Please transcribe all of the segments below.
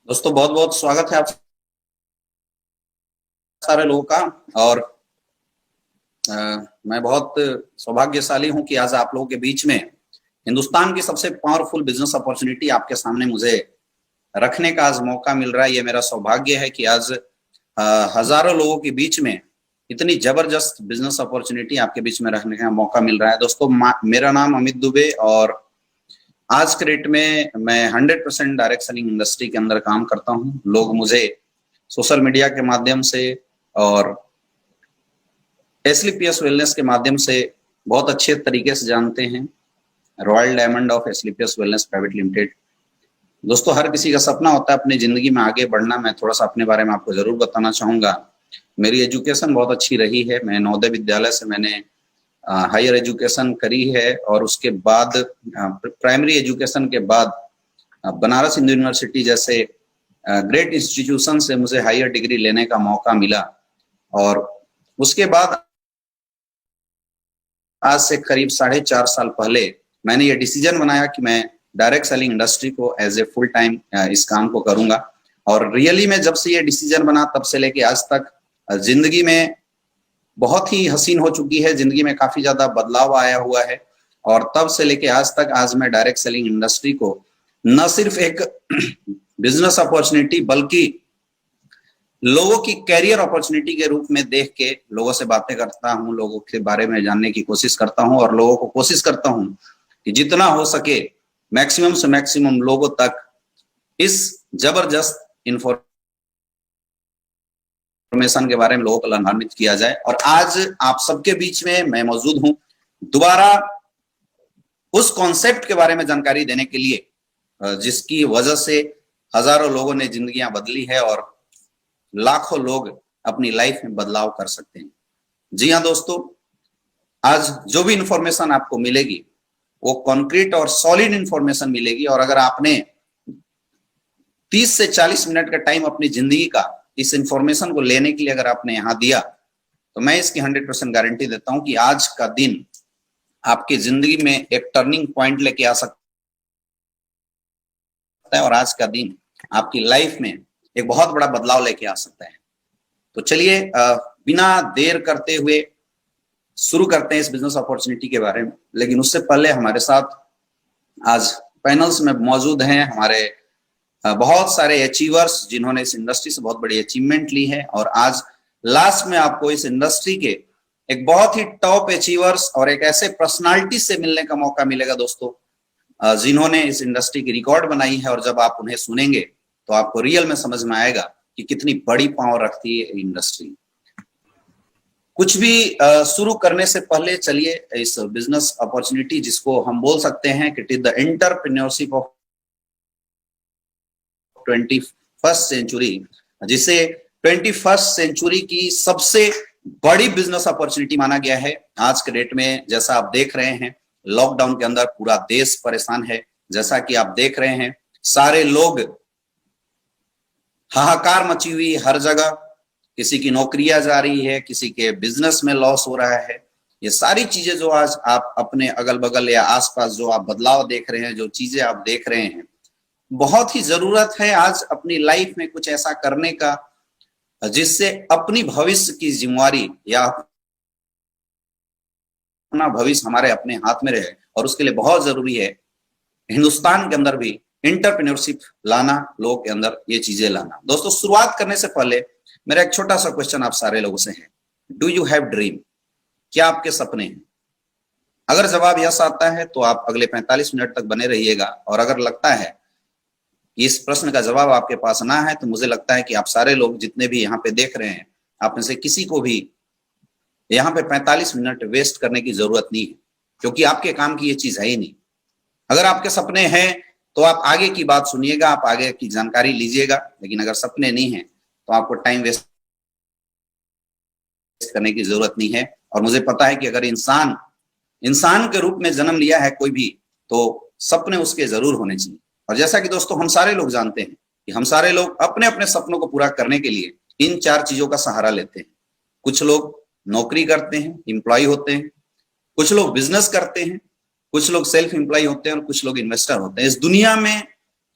दोस्तों बहुत बहुत स्वागत है आप सारे लोगों का। और अ, मैं बहुत सौभाग्यशाली हूं कि आज आप लोगों के बीच में हिंदुस्तान की सबसे पावरफुल बिजनेस अपॉर्चुनिटी आपके सामने मुझे रखने का आज मौका मिल रहा है। ये मेरा सौभाग्य है कि आज हजारों लोगों के बीच में इतनी जबरदस्त बिजनेस अपॉर्चुनिटी आपके बीच में रखने का मौका मिल रहा है। दोस्तों मेरा नाम अमित दुबे और आज के डेट में मैं 100% डायरेक्ट सेलिंग इंडस्ट्री के अंदर काम करता हूँ। लोग मुझे सोशल मीडिया के माध्यम से और एसलीपीएस वेलनेस के माध्यम से बहुत अच्छे तरीके से जानते हैं। Royal diamond of Asclepius wellness private limited. दोस्तों हर किसी का सपना होता है अपनी जिंदगी में आगे बढ़ना। मैं थोड़ा सा अपने बारे में आपको जरूर बताना चाहूंगा। मेरी एजुकेशन बहुत अच्छी रही है। मैं नवोदय विद्यालय से मैंने हायर एजुकेशन करी है और उसके बाद प्राइमरी एजुकेशन के बाद बनारस हिंदू यूनिवर्सिटी जैसे ग्रेट इंस्टीट्यूशन से मुझे हायर डिग्री लेने का मौका मिला। और उसके बाद आज से करीब 4.5 साल पहले मैंने ये डिसीजन बनाया कि मैं डायरेक्ट सेलिंग इंडस्ट्री को एज ए फुल टाइम इस काम को करूंगा। और रियली में जब से ये डिसीजन बना तब से लेके आज तक जिंदगी में बहुत ही हसीन हो चुकी है। जिंदगी में काफी ज्यादा बदलाव आया हुआ है। और तब से लेके आज तक आज मैं डायरेक्ट सेलिंग इंडस्ट्री को न सिर्फ एक बिजनेस अपॉर्चुनिटी बल्कि लोगों की कैरियर अपॉर्चुनिटी के रूप में देख के लोगों से बातें करता हूं, लोगों के बारे में जानने की कोशिश करता हूं और लोगों को कोशिश करता हूं कि जितना हो सके मैक्सिमम से मैक्सिमम लोगों तक इस जबरदस्त इंफॉर्मेशन के बारे में लोगों को लाभान्वित किया जाए। और आज आप सबके बीच में मैं मौजूद हूं दोबारा उस कॉन्सेप्ट के बारे में जानकारी देने के लिए जिसकी वजह से हजारों लोगों ने जिंदगियां बदली है और लाखों लोग अपनी लाइफ में बदलाव कर सकते हैं। जी हाँ दोस्तों, आज जो भी इंफॉर्मेशन आपको मिलेगी वो कॉन्क्रीट और सॉलिड इंफॉर्मेशन मिलेगी। और अगर आपने 30 से 40 मिनट का टाइम अपनी जिंदगी का इस इंफॉर्मेशन को लेने के लिए अगर आपने यहां दिया तो मैं इसकी 100% गारंटी देता हूं कि आज का दिन आपकी जिंदगी में एक टर्निंग पॉइंट लेके आ सकता है और आज का दिन आपकी लाइफ में एक बहुत बड़ा बदलाव लेके आ सकता है। तो चलिए बिना देर करते हुए शुरू करते हैं इस बिजनेस अपॉर्चुनिटी के बारे में। लेकिन उससे पहले हमारे साथ आज पैनल्स में मौजूद हैं हमारे बहुत सारे अचीवर्स जिन्होंने इस इंडस्ट्री से बहुत बड़ी अचीवमेंट ली है। और आज लास्ट में आपको इस इंडस्ट्री के एक बहुत ही टॉप अचीवर्स और एक ऐसे पर्सनालिटी से मिलने का मौका मिलेगा दोस्तों जिन्होंने इस इंडस्ट्री की रिकॉर्ड बनाई है। और जब आप उन्हें सुनेंगे तो आपको रियल में समझ में आएगा कि कितनी बड़ी पावर रखती है इंडस्ट्री। कुछ भी शुरू करने से पहले चलिए इस बिजनेस अपॉर्चुनिटी जिसको हम बोल सकते हैं कि it is the entrepreneurship of 21st century, जिसे 21st सेंचुरी की सबसे बड़ी बिजनेस अपॉर्चुनिटी माना गया है। आज के डेट में जैसा आप देख रहे हैं लॉकडाउन के अंदर पूरा देश परेशान है। जैसा कि आप देख रहे हैं सारे लोग हाहाकार मची हुई हर जगह, किसी की नौकरियां जा रही है, किसी के बिजनेस में लॉस हो रहा है। ये सारी चीजें जो आज आप अपने अगल बगल या आसपास जो आप बदलाव देख रहे हैं, जो चीजें आप देख रहे हैं, बहुत ही जरूरत है आज अपनी लाइफ में कुछ ऐसा करने का जिससे अपनी भविष्य की जिम्मेवारी या अपना भविष्य हमारे अपने हाथ में रहे। और उसके लिए बहुत जरूरी है हिंदुस्तान के अंदर भी एंटरप्रेन्योरशिप लाना, लोगों के अंदर ये चीजें लाना। दोस्तों शुरुआत करने से पहले मेरा एक छोटा सा क्वेश्चन आप सारे लोगों से है, डू यू हैव ड्रीम? क्या आपके सपने हैं? अगर जवाब यस आता है तो आप अगले 45 मिनट तक बने रहिएगा। और अगर लगता है कि इस प्रश्न का जवाब आपके पास ना है तो मुझे लगता है कि आप सारे लोग जितने भी यहाँ पे देख रहे हैं आप में से किसी को भी यहाँ पे 45 मिनट वेस्ट करने की जरूरत नहीं है, क्योंकि आपके काम की ये चीज है ही नहीं। अगर आपके सपने हैं तो आप आगे की बात सुनिएगा, आप आगे की जानकारी लीजिएगा। लेकिन अगर सपने नहीं है तो आपको टाइम वेस्ट करने की जरूरत नहीं है। और मुझे पता है कि अगर इंसान के रूप में जन्म लिया है कोई भी तो सपने उसके जरूर होने चाहिए। और जैसा कि दोस्तों हम सारे लोग जानते हैं कि हम सारे लोग अपने अपने सपनों को पूरा करने के लिए इन 4 चीजों का सहारा लेते हैं। कुछ लोग नौकरी करते हैं, एम्प्लॉय होते हैं, कुछ लोग बिजनेस करते हैं, कुछ लोग सेल्फ एम्प्लॉय होते हैं और कुछ लोग इन्वेस्टर होते हैं। इस दुनिया में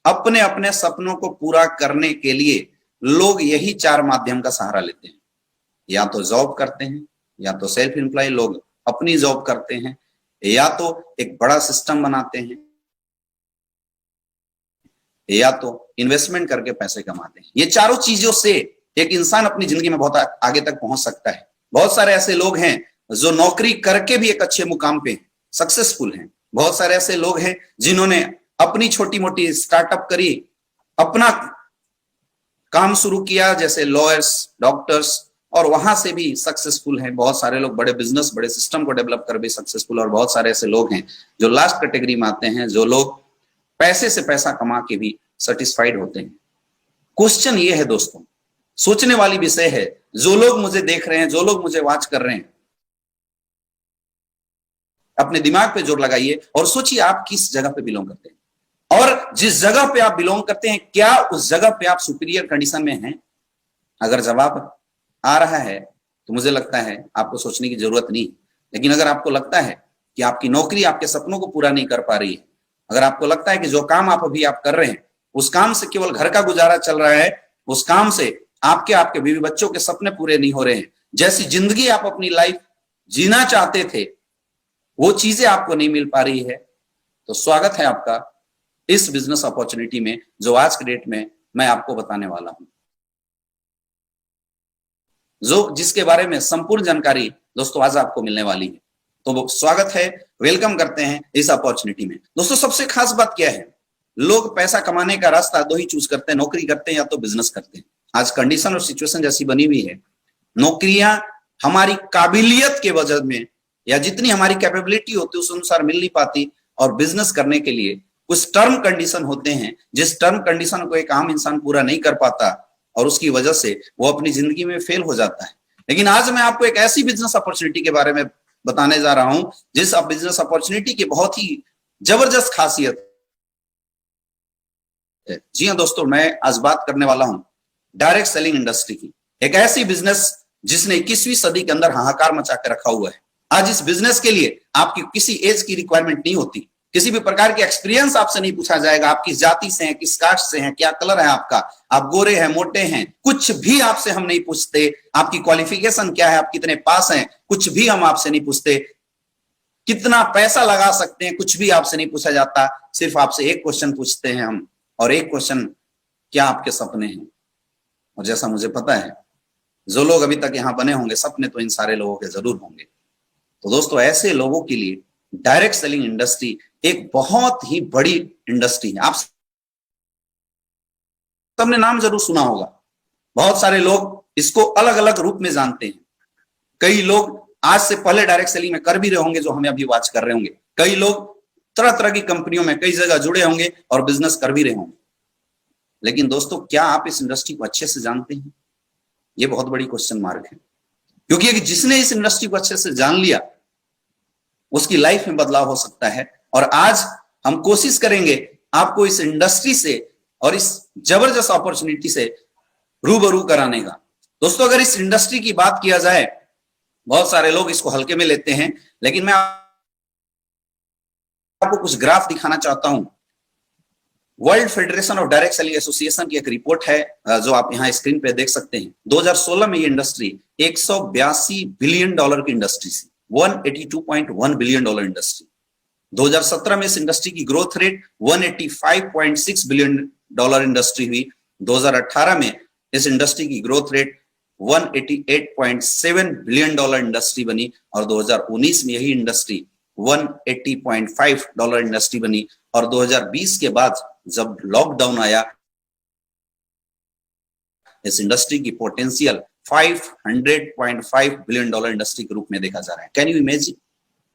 अपने अपने सपनों को पूरा करने के लिए लोग यही 4 माध्यम का सहारा लेते हैं। या तो जॉब करते हैं, या तो सेल्फ एम्प्लॉय लोग अपनी जॉब करते हैं, या तो एक बड़ा सिस्टम बनाते हैं, या तो इन्वेस्टमेंट करके पैसे कमाते हैं। ये चारों चीजों से एक इंसान अपनी जिंदगी में बहुत आगे तक पहुंच सकता है। बहुत सारे ऐसे लोग हैं जो नौकरी करके भी एक अच्छे मुकाम पे सक्सेसफुल हैं। बहुत सारे ऐसे लोग हैं जिन्होंने अपनी छोटी मोटी स्टार्टअप करी, अपना काम शुरू किया, जैसे लॉयर्स, डॉक्टर्स, और वहां से भी सक्सेसफुल हैं। बहुत सारे लोग बड़े बिजनेस, बड़े सिस्टम को डेवलप कर भी सक्सेसफुल। और बहुत सारे ऐसे लोग हैं जो लास्ट कैटेगरी में आते हैं, जो लोग पैसे से पैसा कमा के भी सेटिस्फाइड होते हैं। क्वेश्चन ये है दोस्तों, सोचने वाली विषय है, जो लोग मुझे देख रहे हैं, जो लोग मुझे वॉच कर रहे हैं, अपने दिमाग पे जोर लगाइए और सोचिए आप किस जगह पे बिलोंग करते हैं, और जिस जगह पे आप बिलोंग करते हैं क्या उस जगह पे आप सुपीरियर कंडीशन में हैं। अगर जवाब आ रहा है तो मुझे लगता है आपको सोचने की जरूरत नहीं। लेकिन अगर आपको लगता है कि आपकी नौकरी आपके सपनों को पूरा नहीं कर पा रही है, अगर आपको लगता है कि जो काम आप अभी कर रहे हैं उस काम से केवल घर का गुजारा चल रहा है, उस काम से आपके बीवी बच्चों के सपने पूरे नहीं हो रहे हैं, जैसी जिंदगी आप अपनी लाइफ जीना चाहते थे वो चीजें आपको नहीं मिल पा रही है, तो स्वागत है आपका इस बिजनेस अपॉर्चुनिटी में जो आज के डेट में मैं आपको बताने वाला हूं, जिसके बारे में संपूर्ण जानकारी दोस्तों आज आपको मिलने वाली है। तो स्वागत है, वेलकम करते हैं इस अपॉर्चुनिटी में। दोस्तों सबसे खास बात क्या है, लोग पैसा कमाने का रास्ता दो ही चूज करते हैं, नौकरी करते हैं या तो बिजनेस करते हैं। आज कंडीशन और सिचुएशन जैसी बनी हुई है, नौकरियां हमारी काबिलियत के वजह में या जितनी हमारी कैपेबिलिटी होती है उस अनुसार मिल नहीं पाती, और बिजनेस करने के लिए कुछ टर्म कंडीशन होते हैं, जिस टर्म कंडीशन को एक आम इंसान पूरा नहीं कर पाता और उसकी वजह से वो अपनी जिंदगी में फेल हो जाता है। लेकिन आज मैं आपको एक ऐसी बिजनेस अपॉर्चुनिटी के बारे में बताने जा रहा हूं जिस बिजनेस अपॉर्चुनिटी की बहुत ही जबरदस्त खासियत है। जी हाँ दोस्तों, मैं आज बात करने वाला हूं डायरेक्ट सेलिंग इंडस्ट्री की, एक ऐसी बिजनेस जिसने 21वीं सदी के अंदर हाहाकार मचा के रखा हुआ है। आज इस बिजनेस के लिए आपकी किसी एज की रिक्वायरमेंट नहीं होती, किसी भी प्रकार के एक्सपीरियंस आपसे नहीं पूछा जाएगा, आप किस जाति से हैं, किस कास्ट से हैं, क्या कलर है आपका, आप गोरे हैं, मोटे हैं, कुछ भी आपसे हम नहीं पूछते। आपकी क्वालिफिकेशन क्या है, आप कितने पास हैं, कुछ भी हम आपसे नहीं पूछते। कितना पैसा लगा सकते हैं, कुछ भी आपसे नहीं पूछा जाता। सिर्फ आपसे एक क्वेश्चन पूछते हैं हम, और एक क्वेश्चन, क्या आपके सपने हैं। और जैसा मुझे पता है जो लोग अभी तक यहां बने होंगे, सपने तो इन सारे लोगों के जरूर होंगे। तो दोस्तों ऐसे लोगों के लिए डायरेक्ट सेलिंग इंडस्ट्री एक बहुत ही बड़ी इंडस्ट्री है। आप सबने नाम जरूर सुना होगा, बहुत सारे लोग इसको अलग अलग रूप में जानते हैं। कई लोग आज से पहले डायरेक्ट सेलिंग में कर भी रहे होंगे जो हमें अभी वॉच कर रहे होंगे, कई लोग तरह तरह की कंपनियों में कई जगह जुड़े होंगे और बिजनेस कर भी रहे होंगे। लेकिन दोस्तों क्या आप इस इंडस्ट्री को अच्छे से जानते हैं? ये बहुत बड़ी क्वेश्चन मार्क है, क्योंकि जिसने इस इंडस्ट्री को अच्छे से जान लिया उसकी लाइफ में बदलाव हो सकता है। और आज हम कोशिश करेंगे आपको इस इंडस्ट्री से और इस जबरदस्त अपॉर्चुनिटी से रूबरू कराने का। दोस्तों अगर इस इंडस्ट्री की बात किया जाए, बहुत सारे लोग इसको हल्के में लेते हैं, लेकिन मैं आपको कुछ ग्राफ दिखाना चाहता हूं। World federation of direct selling association की एक रिपोर्ट है जो आप यहां स्क्रीन पे देख सकते हैं। 2016 में ये इंडस्ट्री 182 बिलियन डॉलर की इंडस्ट्री थी, 182.1 बिलियन डॉलर इंडस्ट्री। 2017 में इस इंडस्ट्री की growth rate 185.6 billion dollar industry हुई। 2018 में इस इंडस्ट्री की growth rate 188.7 billion dollar industry बनी, और 2019 में यही इंडस्ट्री 180.5 डॉलर इंडस्ट्री बनी। और 2020 के बाद जब लॉकडाउन आया, इस इंडस्ट्री की पोटेंशियल 500.5 बिलियन डॉलर इंडस्ट्री के रूप में देखा जा रहा है। कैन यू इमेजिन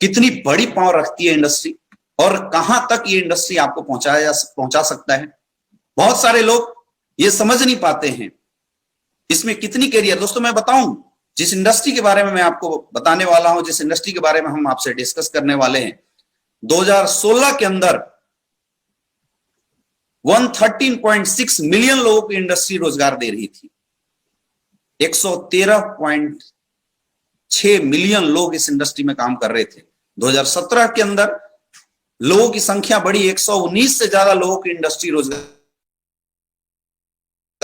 कितनी बड़ी पावर रखती है इंडस्ट्री, और कहां तक ये इंडस्ट्री आपको पहुंचा सकता है। बहुत सारे लोग ये समझ नहीं पाते हैं इसमें कितनी कैरियर। दोस्तों मैं बताऊं, जिस इंडस्ट्री के बारे में मैं आपको बताने वाला हूं, जिस इंडस्ट्री के बारे में हम आपसे डिस्कस करने वाले हैं, 2016 के अंदर 113.6 मिलियन लोगों की इंडस्ट्री रोजगार दे रही थी। 113.6 मिलियन लोग इस इंडस्ट्री में काम कर रहे थे। 2017 के अंदर लोगों की संख्या बढ़ी, 119 से ज्यादा लोगों की इंडस्ट्री रोजगार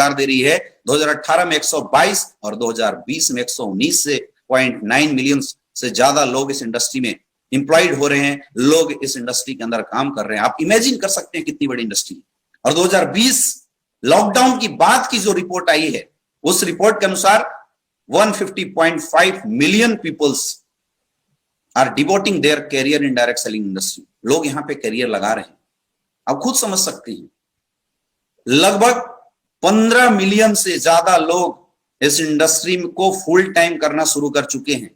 रोजगार दे रही है। 2018 में 122 और 2020 में 119.9 मिलियन से ज्यादा लोग इस इंडस्ट्री में इंप्लॉयड हो रहे हैं, लोग इस इंडस्ट्री के अंदर काम कर रहे हैं। आप इमेजिन कर सकते हैं कितनी बड़ी इंडस्ट्री। और 2020 लॉकडाउन की बाद की जो रिपोर्ट आई है, उस रिपोर्ट के अनुसार 150.5 million peoples are devoting their career in direct selling industry. लोग यहां पे कैरियर लगा रहे हैं। आप खुद समझ सकते हैं, लगभग 15 मिलियन से ज्यादा लोग इस इंडस्ट्री को फुल टाइम करना शुरू कर चुके हैं।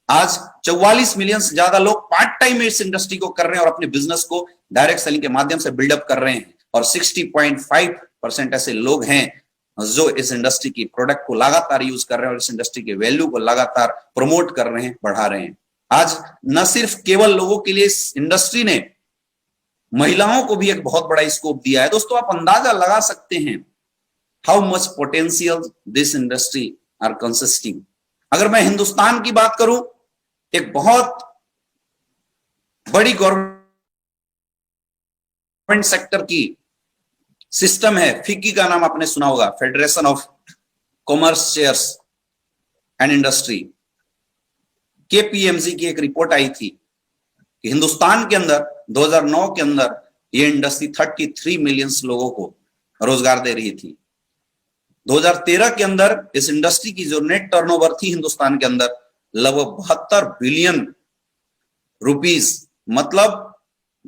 आज 44 मिलियन से ज्यादा लोग पार्ट टाइम में इस इंडस्ट्री को कर रहे हैं और अपने बिजनेस को डायरेक्ट सेलिंग के माध्यम से बिल्डअप कर रहे हैं। और 60.5% ऐसे लोग हैं जो इस इंडस्ट्री की प्रोडक्ट को लगातार यूज कर रहे हैं और इस इंडस्ट्री के वैल्यू को लगातार प्रमोट कर रहे हैं, बढ़ा रहे हैं। आज न सिर्फ केवल लोगों के लिए इस इंडस्ट्री ने महिलाओं को भी एक बहुत बड़ा स्कोप दिया है। दोस्तों, आप अंदाजा लगा सकते हैं how much potential this industry are consisting. अगर मैं हिंदुस्तान की बात करूं, एक बहुत बड़ी गवर्नमेंट सेक्टर की सिस्टम है, फिक्की का नाम आपने सुना होगा, federation of commerce chairs and industry. KPMG की एक रिपोर्ट आई थी कि हिंदुस्तान के अंदर 2009 के अंदर ये इंडस्ट्री 33 मिलियन लोगों को रोजगार दे रही थी। 2013 के अंदर इस इंडस्ट्री की जो नेट टर्नओवर थी हिंदुस्तान के अंदर, लगभग 72 बिलियन रुपीस, मतलब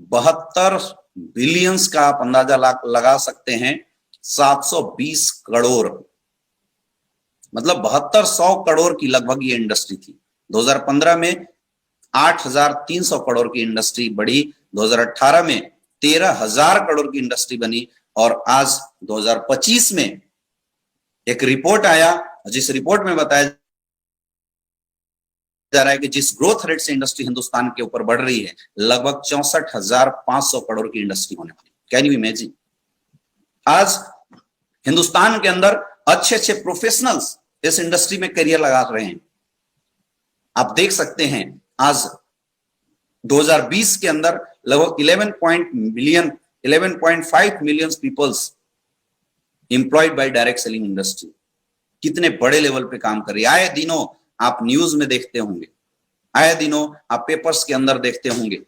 72 बिलियंस का आप अंदाजा लगा सकते हैं। 720 करोड़, मतलब 7200 करोड़ की लगभग ये इंडस्ट्री थी। 2015 में 8300 करोड़ की इंडस्ट्री बढ़ी, 2018 में 13000 करोड़ की इंडस्ट्री बनी, और आज 2025 में एक रिपोर्ट आया जिस रिपोर्ट में बताया जा रहा है कि जिस ग्रोथ रेट से इंडस्ट्री हिंदुस्तान के ऊपर बढ़ रही है, लगभग 64,500 करोड़ की इंडस्ट्री होने वाली। Can you imagine? आज हिंदुस्तान के अंदर अच्छे अच्छे प्रोफेशनल्स इस इंडस्ट्री में करियर लगा रहे हैं। आप देख सकते हैं आज 2020 के अंदर लगभग 11.5 million peoples employed by direct selling industry. कितने बड़े लेवल पे काम कर रही है। आए दिनों आप न्यूज में देखते होंगे, आए दिनों आप पेपर्स के अंदर देखते होंगे,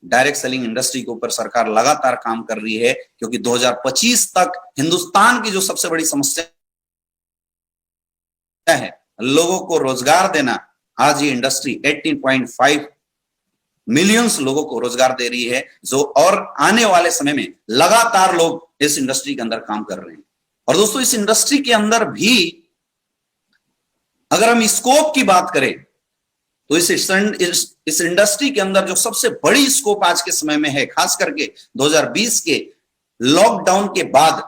डायरेक्ट सेलिंग इंडस्ट्री के ऊपर सरकार लगातार काम कर रही है, क्योंकि 2025 तक हिंदुस्तान की जो सबसे बड़ी समस्या है, लोगों को रोजगार देना, आज ये इंडस्ट्री 18.5 मिलियंस लोगों को रोजगार दे रही है, जो और आने वाले समय में लगातार लोग इस इंडस्ट्री के अंदर काम कर रहे हैं। और दोस्तों, इस इंडस्ट्री के अंदर भी अगर हम स्कोप की बात करें तो इस इंडस्ट्री के अंदर जो सबसे बड़ी स्कोप आज के समय में है, खास करके 2020 के लॉकडाउन के बाद,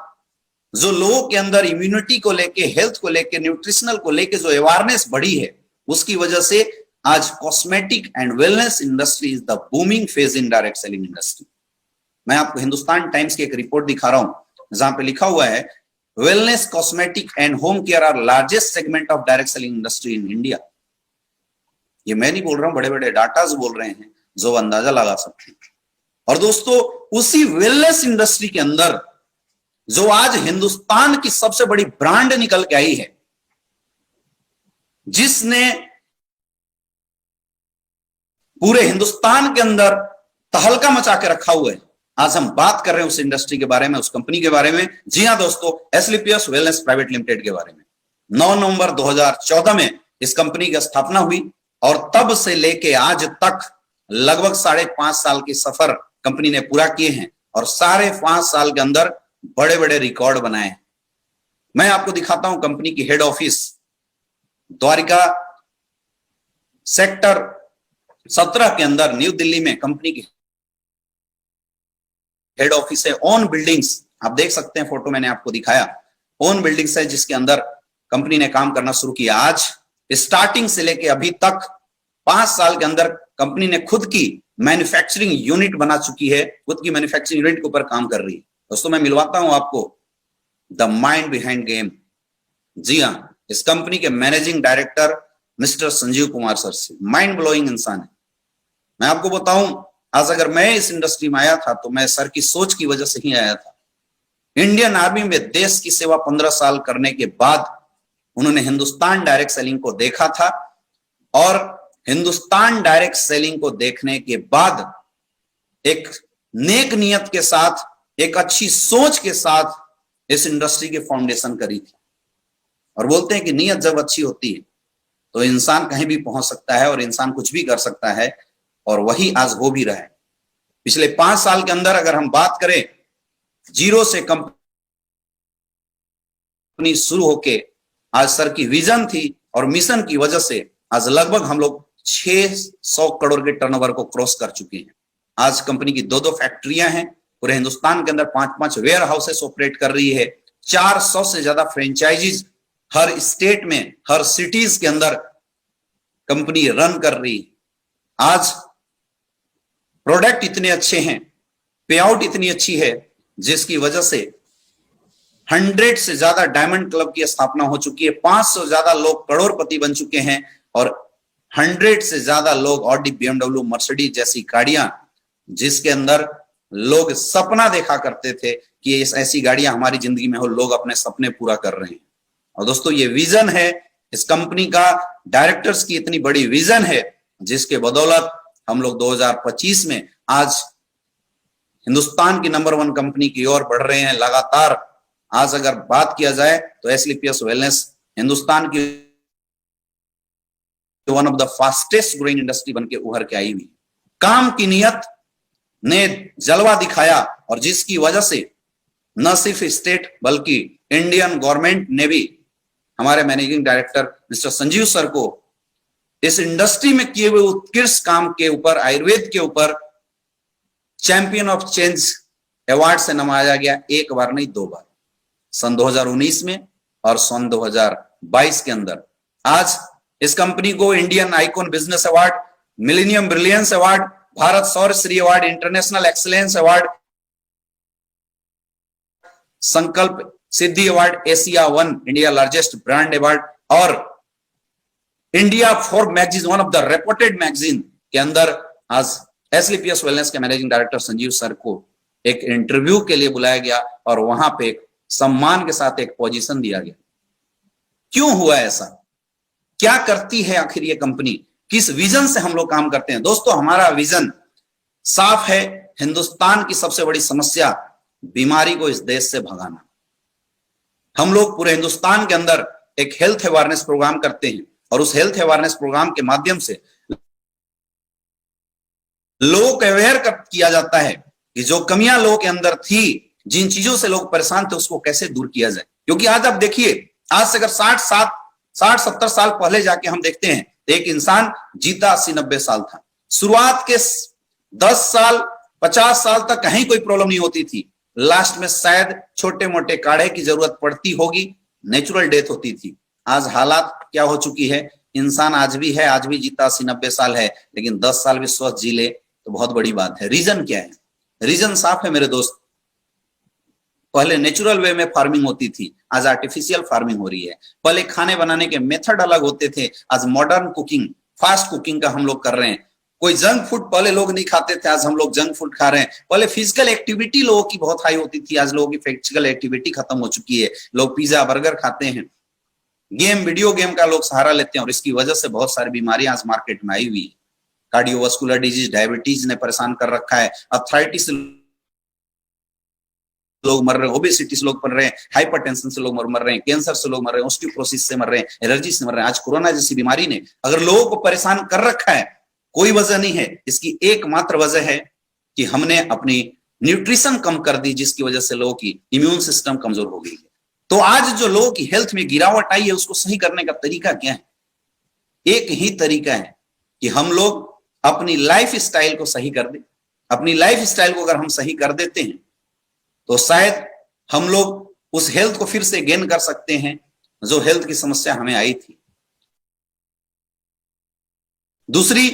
जो लोगों के अंदर इम्यूनिटी को लेके, हेल्थ को लेके, न्यूट्रिशनल को लेके जो अवेयरनेस बढ़ी है, उसकी वजह से आज cosmetic and wellness industry is the booming phase in direct selling industry. मैं आपको हिंदुस्तान टाइम्स की एक रिपोर्ट दिखा रहा हूं, जहां पे लिखा हुआ है, wellness, cosmetic and home care are largest segment of direct selling industry in India. ये मैं नहीं बोल रहा हूं, बड़े बड़े डाटाज बोल रहे हैं, जो अंदाजा लगा सकते हैं। और दोस्तों, उसी वेलनेस इंडस्ट्री के अंदर जो आज हिंदुस्तान की सबसे बड़ी ब्रांड निकल के आई है, जिसने पूरे हिंदुस्तान के अंदर तहलका मचा के रखा हुआ है, आज हम बात कर रहे हैं उस इंडस्ट्री के बारे में, उस कंपनी के बारे में। जी हां दोस्तों, एस्क्लेपियस वेलनेस प्राइवेट लिमिटेड के बारे में। 9 नवंबर 2014 में इस कंपनी की स्थापना हुई और तब से लेके आज तक लगभग 5.5 साल की सफर कंपनी ने पूरा किए हैं और 5.5 साल के अंदर बड़े बड़े रिकॉर्ड बनाए हैं। मैं आपको दिखाता हूं कंपनी की हेड ऑफिस, द्वारिका सेक्टर 17 के अंदर न्यू दिल्ली में कंपनी की हेड ऑफिस है। ओन बिल्डिंग्स आप देख सकते हैं, फोटो मैंने आपको दिखाया, ओन बिल्डिंग्स है जिसके अंदर कंपनी ने काम करना शुरू किया। आज स्टार्टिंग से लेके अभी तक 5 साल के अंदर कंपनी ने खुद की मैन्युफैक्चरिंग यूनिट बना चुकी है, खुद की मैन्युफैक्चरिंग यूनिट के ऊपर काम कर रही है। दोस्तों, मैं मिलवाता हूं आपको द माइंड बिहाइंड गेम। जी हां, इस कंपनी के managing director mister Sanjeev Kumar sir से। माइंड ब्लोइंग इंसान है। मैं आपको बताऊं, आज अगर मैं इस इंडस्ट्री में आया था तो मैं सर की सोच की वजह से ही आया था। इंडियन आर्मी में देश की सेवा 15 साल करने के बाद उन्होंने हिंदुस्तान डायरेक्ट सेलिंग को देखा था, और हिंदुस्तान डायरेक्ट सेलिंग को देखने के बाद एक नेक नियत के साथ, एक अच्छी सोच के साथ इस इंडस्ट्री की फाउंडेशन करी थी। और बोलते हैं कि नियत जब अच्छी होती है तो इंसान कहीं भी पहुंच सकता है और इंसान कुछ भी कर सकता है, और वही आज हो भी रहा है। पिछले 5 साल के अंदर अगर हम बात करें, जीरो से कंपनी शुरू होके आज सर की विजन थी और मिशन की वजह से आज लगभग हम लोग 600 करोड़ के टर्नओवर को क्रॉस कर चुके हैं। आज कंपनी की 2-2 फैक्ट्रियां हैं, पूरे हिंदुस्तान के अंदर 5-5 वेयर हाउसेस ऑपरेट कर रही है, 400 से ज्यादा फ्रेंचाइजीज हर स्टेट में, हर सिटीज के अंदर कंपनी रन कर रही है। आज प्रोडक्ट इतने अच्छे हैं, पे आउट इतनी अच्छी है, जिसकी वजह से 100 से ज्यादा डायमंड क्लब की स्थापना हो चुकी है, 500 से ज्यादा लोग करोड़पति बन चुके हैं, और 100 से ज्यादा लोग ऑडी, बीएमडब्ल्यू, मर्सिडीज जैसी गाड़ियां, जिसके अंदर लोग सपना देखा करते थे कि ऐसी गाड़ियां हमारी जिंदगी में हो, लोग अपने सपने पूरा कर रहे हैं। और दोस्तों ये विजन है इस कंपनी का, डायरेक्टर्स की इतनी बड़ी विजन है, जिसके बदौलत हम लोग 2025 में आज हिंदुस्तान की नंबर 1 कंपनी की ओर बढ़ रहे हैं लगातार। आज अगर बात किया जाए तो एसलीपीएस वेलनेस हिंदुस्तान की one of the fastest growing industry बनके उभर के आई हुई। काम की नियत ने जलवा दिखाया, और जिसकी वजह से न सिर्फ स्टेट बल्कि इंडियन गवर्नमेंट ने भी हमारे managing director mister Sanjeev sir को इस इंडस्ट्री में किए हुए उत्कृष्ट काम के ऊपर, आयुर्वेद के ऊपर चैंपियन ऑफ चेंज अवार्ड से नवाजा गया, 1 बार नहीं 2 बार, सन 2019 में और सन 2022 के अंदर। आज इस कंपनी को Indian icon business award, millennium brilliance award, Bharat Saur Shri award, international excellence award, Sankalp Siddhi award, Asia 1 India largest brand award, और India Forbes magazine, one of the reputed magazine के अंदर आज एसलीपीएस वेलनेस के मैनेजिंग डायरेक्टर संजीव सर को एक interview के लिए बुलाया गया, और वहां पे एक सम्मान के साथ एक पोजीशन दिया गया। क्यों हुआ ऐसा? क्या करती है आखिर ये कंपनी? किस विजन से हम लोग काम करते हैं? दोस्तों हमारा विजन साफ है, हिंदुस्तान की सबसे बड़ी समस्या बीमारी को इस देश से भगाना। हम लोग पूरे हिंदुस्तान के अंदर एक हेल्थ अवेयरनेस प्रोग्राम करते हैं, और उस हेल्थ अवेयरनेस प्रोग्राम के माध्यम से लोगों को अवेयर किया जाता है कि जो कमियां लोगों के अंदर थी, जिन चीजों से लोग परेशान थे, उसको कैसे दूर किया जाए। क्योंकि आज आप देखिए, आज से अगर 60-70 साल पहले जाके हम देखते हैं तो एक इंसान जीता 80-90 साल था। शुरुआत के 10 साल 50 साल तक कहीं कोई प्रॉब्लम नहीं होती थी, लास्ट में शायद छोटे मोटे काढ़े की जरूरत पड़ती होगी, नेचुरल डेथ होती थी। आज हालात क्या हो चुकी है, इंसान आज भी है, आज भी जीता 80-90 साल है, लेकिन 10 साल भी स्वस्थ जी ले तो बहुत बड़ी बात है। रीजन क्या है? रीजन साफ है मेरे दोस्त। पहले नेचुरल वे में फार्मिंग होती थी, आज आर्टिफिशियल फार्मिंग हो रही है। पहले खाने बनाने के मेथड अलग होते थे, आज मॉडर्न कुकिंग, फास्ट कुकिंग का हम लोग कर रहे हैं। कोई जंक फूड पहले लोग नहीं खाते थे, आज हम लोग जंक फूड खा रहे हैं। पहले फिजिकल एक्टिविटी लोगों की बहुत हाई होती थी, आज लोगों की फिजिकल एक्टिविटी खत्म हो चुकी है। लोग पिज्जा बर्गर खाते हैं, गेम, वीडियो गेम का लोग सहारा लेते हैं, और इसकी वजह से बहुत सारी बीमारियां आज मार्केट में आई हुई है। कार्डियोवास्कुलर डिजीज, डायबिटीज ने परेशान कर रखा है, अर्थराइटिस लोग मर रहे हैं, ओबेसिटी से लोग मर रहे हैं, हाइपरटेंशन से लोग मर रहे हैं, कैंसर से लोग मर रहे हैं, ऑस्टियोपोरोसिस से मर रहे हैं, एलर्जी से मर रहे हैं। आज कोरोना जैसी बीमारी ने अगर लोगों को परेशान कर रखा है, कोई वजह नहीं है, इसकी एकमात्र वजह है कि हमने अपनी न्यूट्रिशन कम कर दी, जिसकी वजह से लोगों की इम्यून सिस्टम कमजोर हो गई है। तो आज जो लोगों की हेल्थ में गिरावट आई है, उसको सही करने का तरीका क्या है? एक ही तरीका है कि हम लोग अपनी लाइफ स्टाइल को सही कर दें। अपनी लाइफ स्टाइल को अगर हम सही कर देते हैं तो शायद हम लोग उस हेल्थ को फिर से गेन कर सकते हैं जो हेल्थ की समस्या हमें आई थी। दूसरी,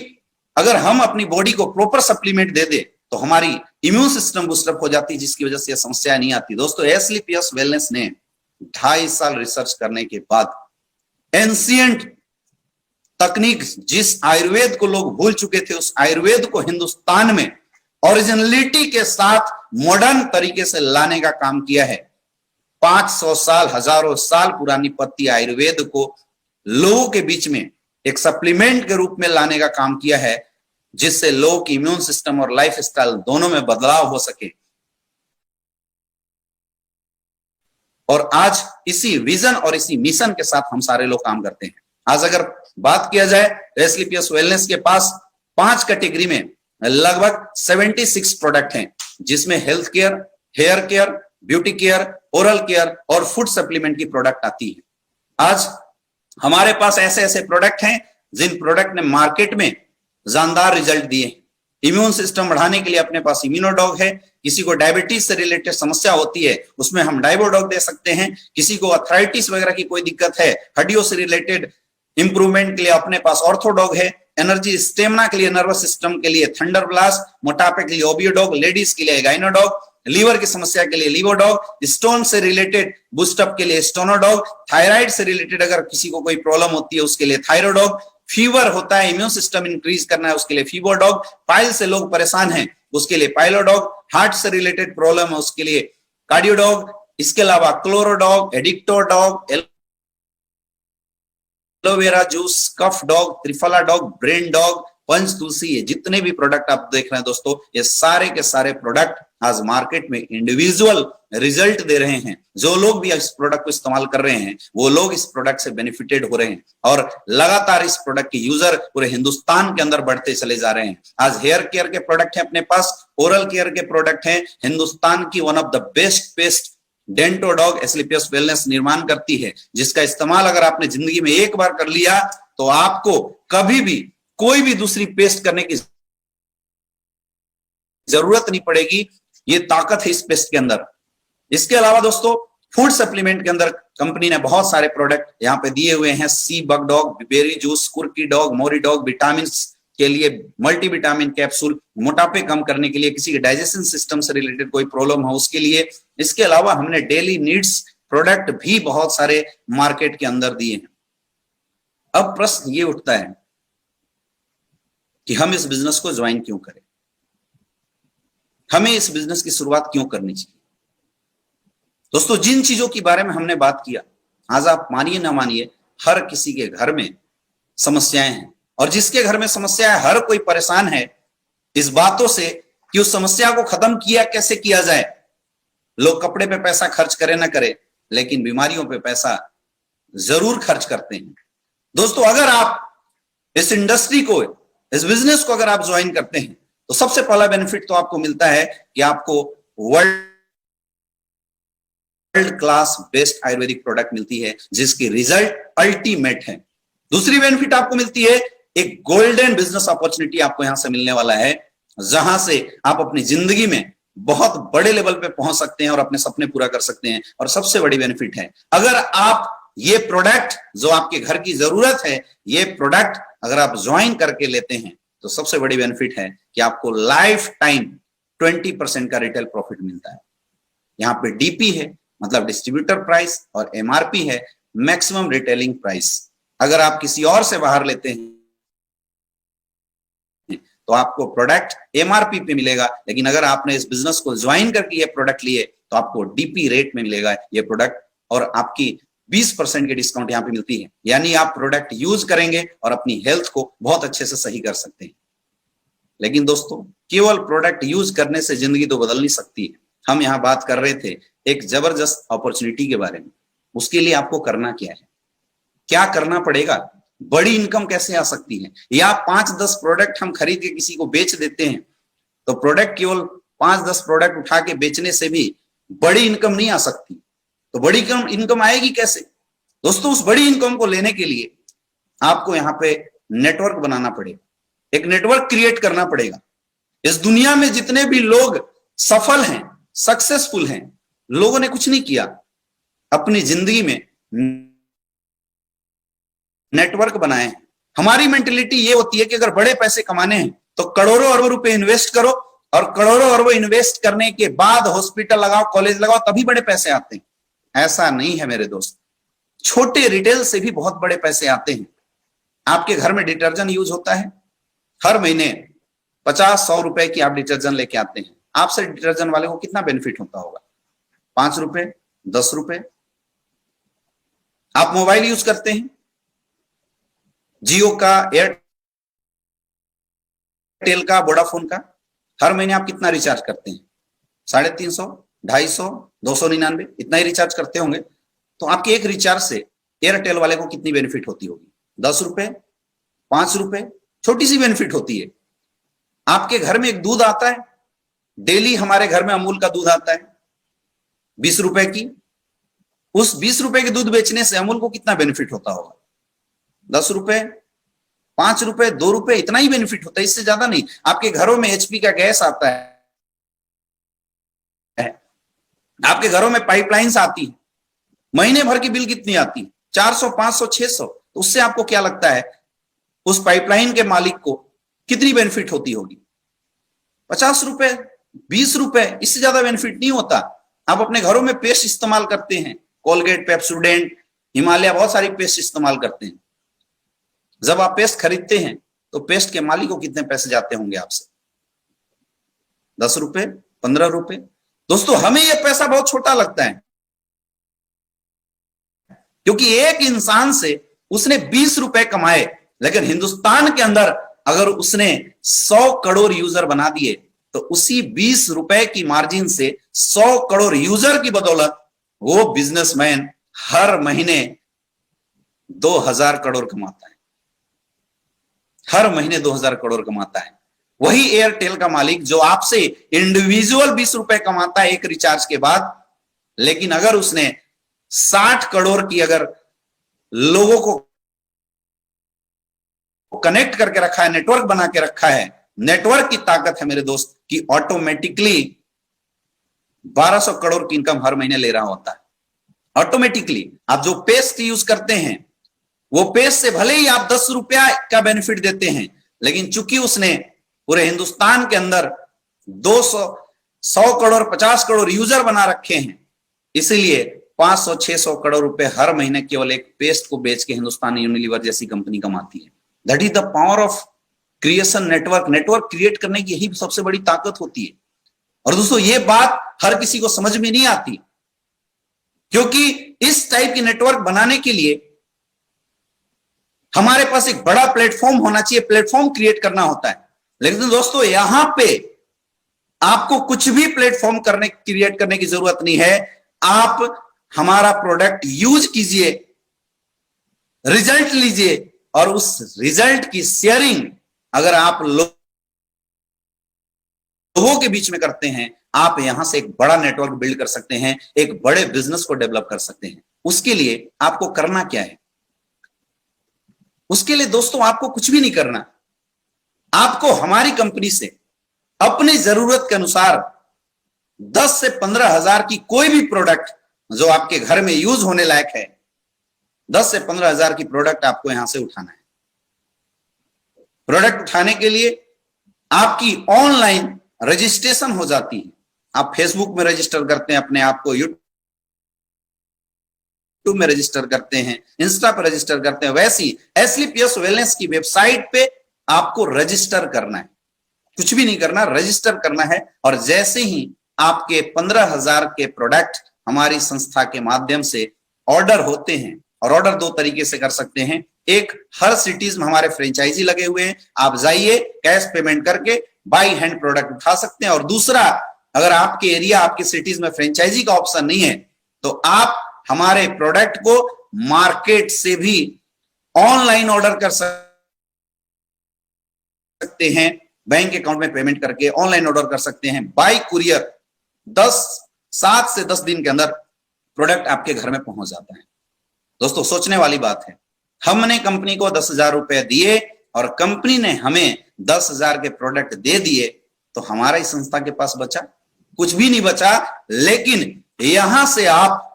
अगर हम अपनी बॉडी को प्रॉपर सप्लीमेंट दे दे तो हमारी इम्यून सिस्टम बूस्टअप हो जाती है, जिसकी वजह से यह समस्या नहीं आती। दोस्तों एसलीपीएस वेलनेस ने 2.5 साल रिसर्च करने के बाद एंशिएंट तकनीक, जिस आयुर्वेद को लोग भूल चुके थे, उस आयुर्वेद को हिंदुस्तान में ओरिजिनलिटी के साथ मॉडर्न तरीके से लाने का काम किया है। 500 साल, हजारों साल पुरानी पत्ती आयुर्वेद को लोगों के बीच में एक सप्लीमेंट के रूप में लाने का काम किया है, जिससे लोगों की इम्यून सिस्टम और लाइफ स्टाइल दोनों में बदलाव हो सके। और आज इसी विजन और इसी मिशन के साथ हम सारे लोग काम करते हैं। आज अगर बात किया जाए तो एस्क्लेपियस वेलनेस के पास 5 कैटेगरी में लगभग 76 प्रोडक्ट हैं, जिसमें health care, hair care, beauty care, oral care और फूड सप्लीमेंट की प्रोडक्ट आती है। आज हमारे पास ऐसे ऐसे प्रोडक्ट हैं जिन प्रोडक्ट ने मार्केट में जानदार रिजल्ट दिए। इम्यून सिस्टम बढ़ाने के लिए अपने पास इम्यूनोडॉग है। किसी को डायबिटीज से रिलेटेड समस्या होती है, उसमें हम डाइबोडॉग दे सकते हैं। किसी को अर्थराइटिस वगैरह की कोई दिक्कत है, हड्डियों से रिलेटेड इंप्रूवमेंट के लिए अपने पास ऑर्थोडॉग है। एनर्जी स्टेमिना के लिए, नर्वस सिस्टम के लिए थंडर ब्लास्ट, मोटापे के लिए ओबियोडॉग, लेडीज के लिए गाइनोडॉग, लीवर की समस्या के लिए लीवोडॉग, स्टोन से रिलेटेड बूस्टअप के लिए स्टोनोडॉग, थायराइड से रिलेटेड अगर किसी को कोई प्रॉब्लम होती है उसके लिए थायरोडॉग, फीवर होता है, इम्यून सिस्टम इंक्रीज करना है उसके लिए फीवरडॉग, पाइल से लोग परेशान हैं उसके लिए पाइलोडॉग, हार्ट से रिलेटेड प्रॉब्लम है उसके लिए कार्डियोडॉग, इसके अलावा क्लोरोडॉग, एडिक्टोडॉग, एलोवेरा जूस, कफ डॉग, त्रिफला डॉग, ब्रेन डॉग, पंच तुलसी, ये जितने भी प्रोडक्ट आप देख रहे हैं दोस्तों, ये सारे के सारे प्रोडक्ट आज मार्केट में इंडिविजुअल रिजल्ट दे रहे हैं। जो लोग भी इस प्रोडक्ट को इस्तेमाल कर रहे हैं वो लोग इस प्रोडक्ट से बेनिफिटेड हो रहे हैं और लगातार इस प्रोडक्ट के यूजर पूरे हिंदुस्तान के अंदर बढ़ते चले जा रहे हैं। आज हेयर केयर के प्रोडक्ट है अपने पास, ओरल केयर के प्रोडक्ट हैं। हिंदुस्तान की one of the best paste डेंटोडॉग एस्क्लेपियस वेलनेस निर्माण करती है, जिसका इस्तेमाल अगर आपने जिंदगी में एक बार कर लिया तो आपको कभी भी कोई भी दूसरी पेस्ट करने की जरूरत नहीं पड़ेगी। ये ताकत है इस पेस्ट के अंदर। इसके अलावा दोस्तों फूड सप्लीमेंट के अंदर कंपनी ने बहुत सारे प्रोडक्ट यहाँ पे दिए हुए हैं। सी बग डॉग, बेरी जूस, कुर्की डॉग, मोरी डॉग, विटामिन के लिए मल्टीविटामिन कैप्सूल, मोटापे कम करने के लिए, किसी के डाइजेशन सिस्टम से रिलेटेड कोई प्रॉब्लम हो उसके लिए। इसके अलावा हमने डेली नीड्स प्रोडक्ट भी बहुत सारे मार्केट के अंदर दिए हैं। अब प्रश्न ये उठता है कि हम इस बिजनेस को ज्वाइन क्यों करें, हमें इस बिजनेस की शुरुआत क्यों करनी चाहिए। दोस्तों जिन चीजों के बारे में हमने बात किया, आज आप मानिए ना मानिए हर किसी के घर में समस्याएं हैं, और जिसके घर में समस्या है हर कोई परेशान है इस बातों से कि उस समस्या को खत्म किया कैसे किया जाए। लोग कपड़े पे पैसा खर्च करे ना करे, लेकिन बीमारियों पे पैसा जरूर खर्च करते हैं। दोस्तों अगर आप इस इंडस्ट्री को, इस बिजनेस को अगर आप ज्वाइन करते हैं तो सबसे पहला बेनिफिट तो आपको मिलता है कि आपको world class best Ayurvedic product मिलती है, जिसकी रिजल्ट अल्टीमेट है। दूसरी बेनिफिट आपको मिलती है, एक गोल्डन बिजनेस अपॉर्चुनिटी आपको यहां से मिलने वाला है, जहां से आप अपनी जिंदगी में बहुत बड़े लेवल पे पहुंच सकते हैं और अपने सपने पूरा कर सकते हैं। और सबसे बड़ी बेनिफिट है, अगर आप ये प्रोडक्ट जो आपके घर की जरूरत है, ये प्रोडक्ट अगर आप ज्वाइन करके लेते हैं तो सबसे बड़ी बेनिफिट है कि आपको लाइफ टाइम 20% का रिटेल प्रॉफिट मिलता है। यहाँ पे डीपी है, मतलब डिस्ट्रीब्यूटर प्राइस, और एमआरपी है, मैक्सिमम रिटेलिंग प्राइस। अगर आप किसी और से बाहर लेते हैं तो आपको प्रोडक्ट एमआरपी पे मिलेगा, लेकिन अगर आपने इस बिजनेस को ज्वाइन करके ये प्रोडक्ट लिए तो आपको डीपी रेट में मिलेगा ये प्रोडक्ट, और आपकी 20% की डिस्काउंट यहाँ पे मिलती है। यानी आप प्रोडक्ट यूज करेंगे और अपनी हेल्थ को बहुत अच्छे से सही कर सकते हैं। लेकिन दोस्तों केवल प्रोडक्ट यूज करने से जिंदगी तो बदल नहीं सकती है। हम यहाँ बात कर रहे थे एक जबरदस्त अपॉर्चुनिटी के बारे में। उसके लिए आपको करना क्या है, क्या करना पड़ेगा, बड़ी इनकम कैसे आ सकती है। या 5-10 प्रोडक्ट हम खरीद के किसी को बेच देते हैं तो प्रोडक्ट केवल 5-10 प्रोडक्ट उठा के बेचने से भी बड़ी इनकम नहीं आ सकती। तो बड़ी इनकम आएगी कैसे। दोस्तों उस बड़ी इनकम को लेने के लिए आपको यहाँ पे नेटवर्क बनाना पड़ेगा, एक नेटवर्क क्रिएट करना पड़ेगा। इस दुनिया में जितने भी लोग सफल हैं, सक्सेसफुल हैं, लोगों ने कुछ नहीं किया, अपनी जिंदगी में नेटवर्क बनाए हैं। हमारी मेंटेलिटी ये होती है कि अगर बड़े पैसे कमाने हैं तो करोड़ों अरबों रुपए इन्वेस्ट करो, और करोड़ों अरबों इन्वेस्ट करने के बाद हॉस्पिटल लगाओ, कॉलेज लगाओ, तभी बड़े पैसे आते हैं। ऐसा नहीं है मेरे दोस्त। छोटे रिटेल से भी बहुत बड़े पैसे आते हैं। आपके घर में डिटर्जेंट यूज होता है, हर महीने 50-100 रुपए की आप डिटर्जेंट लेके आते हैं, आपसे डिटर्जेंट वाले को कितना बेनिफिट होता होगा? 5 रुपए, 10 रुपए। आप मोबाइल यूज करते हैं, जियो का, एयरटेल का, वोडाफोन का, हर महीने आप कितना रिचार्ज करते हैं? 350, 250, 299, इतना ही रिचार्ज करते होंगे। तो आपके एक रिचार्ज से एयरटेल वाले को कितनी बेनिफिट होती होगी? 10 रुपए, 5 रुपए, छोटी सी बेनिफिट होती है। आपके घर में एक दूध आता है, डेली हमारे घर में अमूल का दूध आता है 20 रुपए की, उस 20 रुपए के दूध बेचने से अमूल को कितना बेनिफिट होता होगा? 10 रुपए, 5 रुपए, 2 रुपए, इतना ही बेनिफिट होता है, इससे ज्यादा नहीं। आपके घरों में एचपी का गैस आता है, आपके घरों में पाइपलाइंस आती है, महीने भर की बिल कितनी आती है? 400, 500, 600। तो उससे आपको क्या लगता है उस पाइपलाइन के मालिक को कितनी बेनिफिट होती होगी? 50 रुपए, 20 रुपए, इससे ज्यादा बेनिफिट नहीं होता। आप अपने घरों में पेस्ट इस्तेमाल करते हैं, कोलगेट, पेप्सोडेंट, हिमालय, बहुत सारी पेस्ट इस्तेमाल करते हैं। जब आप पेस्ट खरीदते हैं तो पेस्ट के मालिक को कितने पैसे जाते होंगे आपसे? 10 रुपए, 15 रुपए। दोस्तों, हमें यह पैसा बहुत छोटा लगता है, क्योंकि एक इंसान से उसने 20 रुपए कमाए, लेकिन हिंदुस्तान के अंदर अगर उसने 100 करोड़ यूजर बना दिए तो उसी 20 रुपए की मार्जिन से 100 करोड़ यूजर की बदौलत वो बिजनेसमैन हर महीने 2000 करोड़ कमाता है, हर महीने 2000 करोड़ कमाता है। वही एयरटेल का मालिक जो आपसे इंडिविजुअल 20 रुपए कमाता है एक रिचार्ज के बाद, लेकिन अगर उसने 60 करोड़ की अगर लोगों को कनेक्ट करके रखा है, नेटवर्क बना के रखा है, नेटवर्क की ताकत है मेरे दोस्त कि ऑटोमेटिकली 1200 करोड़ की इनकम हर महीने ले रहा होता है। ऑटोमेटिकली आप जो पेस्ट यूज करते हैं, वो पेस्ट से भले ही आप 10 रुपया का बेनिफिट देते हैं, लेकिन चूंकि उसने पूरे हिंदुस्तान के अंदर 200, 100 करोड़, 50 करोड़ यूजर बना रखे हैं, इसलिए 500, 600 करोड़ रुपए हर महीने केवल एक पेस्ट को बेच के हिंदुस्तान यूनिलीवर जैसी कंपनी कमाती है। That is the power of creation network. Network create करने की यही सबसे बड़ी ताकत होती है। और दोस्तों, ये बात हर किसी को समझ में नहीं आती, क्योंकि इस टाइप की नेटवर्क बनाने के लिए हमारे पास एक बड़ा प्लेटफॉर्म होना चाहिए, प्लेटफॉर्म क्रिएट करना होता है। लेकिन दोस्तों, यहां पे आपको कुछ भी प्लेटफॉर्म क्रिएट करने की जरूरत नहीं है। आप हमारा प्रोडक्ट यूज कीजिए, रिजल्ट लीजिए, और उस रिजल्ट की शेयरिंग अगर आप लोगों के बीच में करते हैं, आप यहां से एक बड़ा नेटवर्क बिल्ड कर सकते हैं, एक बड़े बिजनेस को डेवलप कर सकते हैं। उसके लिए आपको करना क्या है? उसके लिए दोस्तों आपको कुछ भी नहीं करना। आपको हमारी कंपनी से अपनी जरूरत के अनुसार 10 से 15 हजार की कोई भी प्रोडक्ट जो आपके घर में यूज होने लायक है, 10 से 15 हजार की प्रोडक्ट आपको यहां से उठाना है। प्रोडक्ट उठाने के लिए आपकी ऑनलाइन रजिस्ट्रेशन हो जाती है। आप फेसबुक में रजिस्टर करते हैं अपने आप को, यूट्यूब में रजिस्टर करते हैं, इंस्टा पर रजिस्टर करते हैं, वैसी एसलीपीएस वेलनेस की वेबसाइट पे आपको रजिस्टर करना है। कुछ भी नहीं करना, रजिस्टर करना है। और जैसे ही आपके 15,000 के प्रोडक्ट हमारी संस्था के माध्यम से ऑर्डर होते हैं, और ऑर्डर 2 तरीके से कर सकते हैं। एक, हर सिटीज में हमारे फ्रेंचाइजी लगे हुए हैं, आप जाइए कैश पेमेंट करके बाय हैंड प्रोडक्ट उठा सकते हैं। और दूसरा, अगर आपके एरिया, आपके सिटीज में फ्रेंचाइजी का ऑप्शन नहीं है, तो आप हमारे प्रोडक्ट को मार्केट से भी ऑनलाइन ऑर्डर कर सकते हैं, बैंक अकाउंट में पेमेंट करके ऑनलाइन ऑर्डर कर सकते हैं बाय कुरियर। 7 से 10 दिन के अंदर प्रोडक्ट आपके घर में पहुंच जाता है। दोस्तों, सोचने वाली बात है, हमने कंपनी को 10,000 रुपए दिए और कंपनी ने हमें 10,000 के प्रोडक्ट दे दिए, तो हमारा इस संस्था के पास बचा कुछ भी नहीं बचा। लेकिन यहां से आप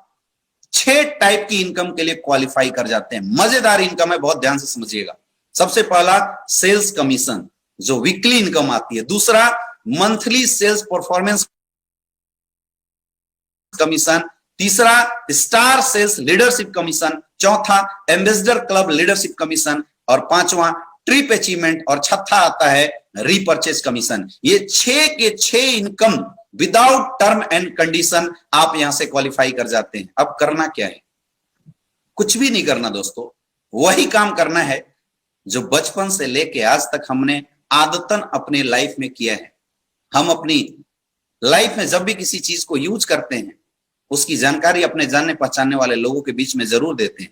6 टाइप की इनकम के लिए क्वालिफाई कर जाते हैं। मजेदार इनकम है, बहुत ध्यान से समझिएगा। सबसे पहला, सेल्स कमीशन, जो वीकली इनकम आती है। दूसरा, मंथली सेल्स परफॉर्मेंस कमीशन। तीसरा, स्टार सेल्स लीडरशिप कमीशन। चौथा, एम्बेसडर क्लब लीडरशिप कमीशन। और 5वां, ट्रिप अचीवमेंट और छठा आता है रीपर्चेज कमीशन। ये 6 के 6 income without term and condition आप यहां से क्वालिफाई कर जाते हैं। अब करना क्या है? कुछ भी नहीं करना दोस्तों, वही काम करना है जो बचपन से लेके आज तक हमने आदतन अपने लाइफ में किया है। हम अपनी लाइफ में जब भी किसी चीज को यूज करते हैं, उसकी जानकारी अपने जानने पहचानने वाले लोगों के बीच में जरूर देते हैं।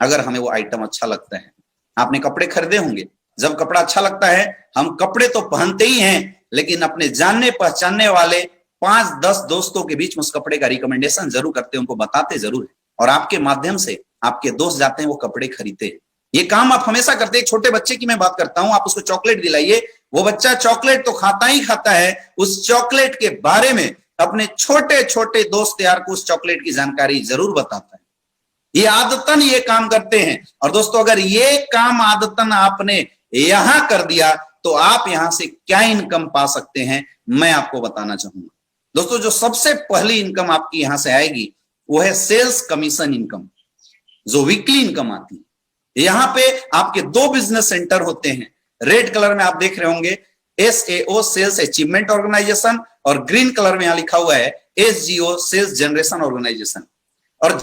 अगर हमें वो आइटम अच्छा लगता है, आपने कपड़े खरीदे होंगे, जब कपड़ा अच्छा लगता है हम कपड़े तो पहनते ही हैं, लेकिन अपने जानने पहचानने वाले 5-10 दोस्तों के बीच में उस कपड़े का रिकमेंडेशन जरूर करते हैं, उनको बताते जरूर है, और आपके माध्यम से आपके दोस्त जाते हैं वो कपड़े खरीदते हैं। ये काम आप हमेशा करते हैं। छोटे बच्चे की मैं बात करता हूं, आप उसको चॉकलेट दिलाइए, वो बच्चा चॉकलेट तो खाता ही खाता है, उस चॉकलेट के बारे में अपने छोटे छोटे दोस्त यार को उस चॉकलेट की जानकारी जरूर बताता है। ये आदतन ये काम करते हैं। और दोस्तों अगर ये काम आदतन आपने यहां कर दिया तो आप यहां से क्या इनकम पा सकते हैं, मैं आपको बताना चाहूंगा। दोस्तों जो सबसे पहली इनकम आपकी यहां से आएगी वो है सेल्स कमीशन इनकम, जो वीकली इनकम आती है। यहां पे आपके 2 बिजनेस सेंटर होते हैं। रेड कलर में आप देख रहे होंगे SAO सेल्स अचीवमेंट ऑर्गेनाइजेशन, और ग्रीन कलर में यहां लिखा हुआ है SGO सेल्स जनरेशन ऑर्गेनाइजेशन। और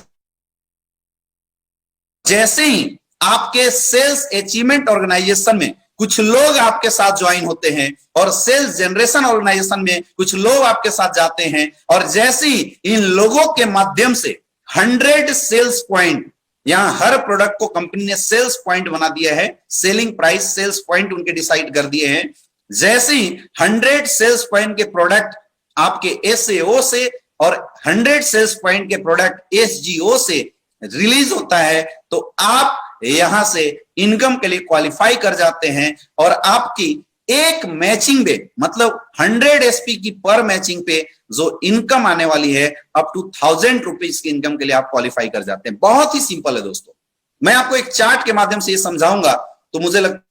जैसे ही आपके सेल्स अचीवमेंट ऑर्गेनाइजेशन में कुछ लोग आपके साथ ज्वाइन होते हैं और सेल्स जनरेशन ऑर्गेनाइजेशन में कुछ लोग आपके साथ जाते हैं, और जैसे ही इन लोगों के माध्यम से 100 सेल्स पॉइंट, यहां हर प्रोडक्ट को कंपनी ने सेल्स पॉइंट बना दिया है, सेलिंग प्राइस सेल्स पॉइंट उनके डिसाइड कर दिए हैं। जैसे ही 100 सेल्स पॉइंट के प्रोडक्ट आपके SAO से और 100 सेल्स पॉइंट के प्रोडक्ट SGO से रिलीज होता है, तो आप यहां से इनकम के लिए क्वालिफाई कर जाते हैं, और आपकी एक मैचिंग पे, मतलब 100 SP की पर मैचिंग पे जो इनकम आने वाली है अप टू 1000 रुपीज की इनकम के लिए आप क्वालिफाई कर जाते हैं। बहुत ही सिंपल है दोस्तों। मैं आपको एक चार्ट के माध्यम से ये समझाऊंगा तो मुझे लगता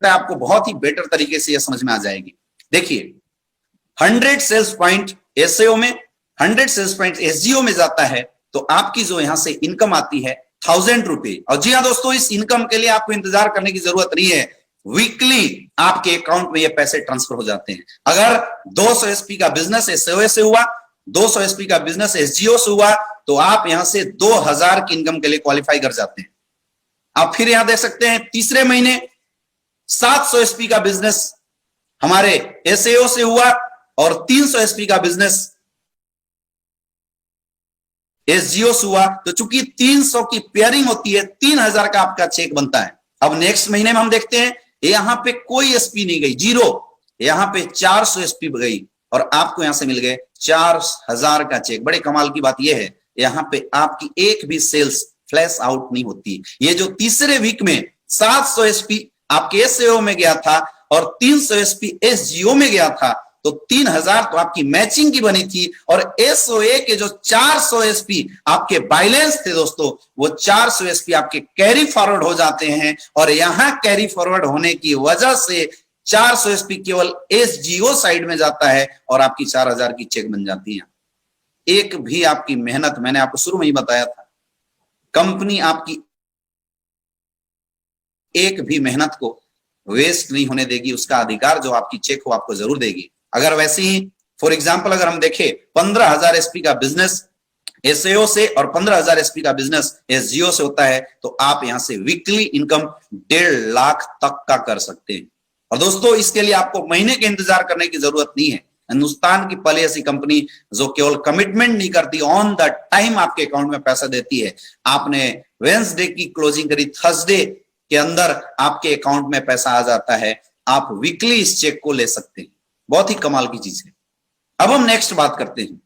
है आपको बहुत ही बेटर तरीके से ये समझ में आ जाएगी। देखिए 100 सेल्स पॉइंट SAO में, 100 सेल्स पॉइंट SGO में जाता है, तो आपकी जो यहां से इनकम आती है 1000 रुपए। और जी हाँ दोस्तों, इस इनकम के लिए आपको इंतजार करने की जरूरत नहीं है, वीकली आपके अकाउंट में ये पैसे ट्रांसफर हो जाते हैं। अगर 200 SP का बिजनेस SAO से हुआ, 200 SP का बिजनेस SGO से हुआ, तो आप यहां से 2000 की इनकम के लिए क्वालिफाई कर जाते हैं। आप फिर यहां देख सकते हैं तीसरे महीने 700 SP का बिजनेस हमारे SAO से हुआ और 300 SP का बिजनेस SGO से हुआ, तो चूंकि 300 की पेयरिंग होती है 3000 का आपका चेक बनता है। अब नेक्स्ट महीने में हम देखते हैं यहां पे कोई SP नहीं गई, 0, यहां पे 400 SP गई और आपको यहां से मिल गए 4000 का चेक। बड़े कमाल की बात यह है, यहां पे आपकी एक भी सेल्स फ्लैश आउट नहीं होती। ये जो तीसरे वीक में 700 SP आपके SAO में गया था और 300 SP SGO में गया था, तो 3000 तो आपकी मैचिंग की बनी थी, और SOA के जो 400 SP आपके बैलेंस थे दोस्तों, वो 400 SP आपके कैरी फॉरवर्ड हो जाते हैं, और यहां कैरी फॉरवर्ड होने की वजह से 400 SP केवल SGO साइड में जाता है और आपकी 4000 की चेक बन जाती है। एक भी आपकी मेहनत, मैंने आपको शुरू में ही बताया था, कंपनी आपकी एक भी मेहनत को वेस्ट नहीं होने देगी। उसका अधिकार जो आपकी चेक हो आपको जरूर देगी। अगर वैसे ही फॉर एग्जांपल अगर हम देखें 15000 SP का बिजनेस SAO से और 15000 SP का बिजनेस SGO से होता है, तो आप यहां से वीकली इनकम 1.5 लाख तक का कर सकते हैं। और दोस्तों इसके लिए आपको महीने के इंतजार करने की जरूरत नहीं है। हिंदुस्तान की पहली ऐसी कंपनी जो केवल कमिटमेंट नहीं करती, ऑन द टाइम आपके अकाउंट में पैसा देती है। आपने वेडनेसडे की क्लोजिंग करी, थर्सडे के अंदर आपके अकाउंट में पैसा आ जाता है, आप वीकली इस चेक को ले सकते हैं। बहुत ही कमाल की चीज है। अब हम नेक्स्ट बात करते हैं,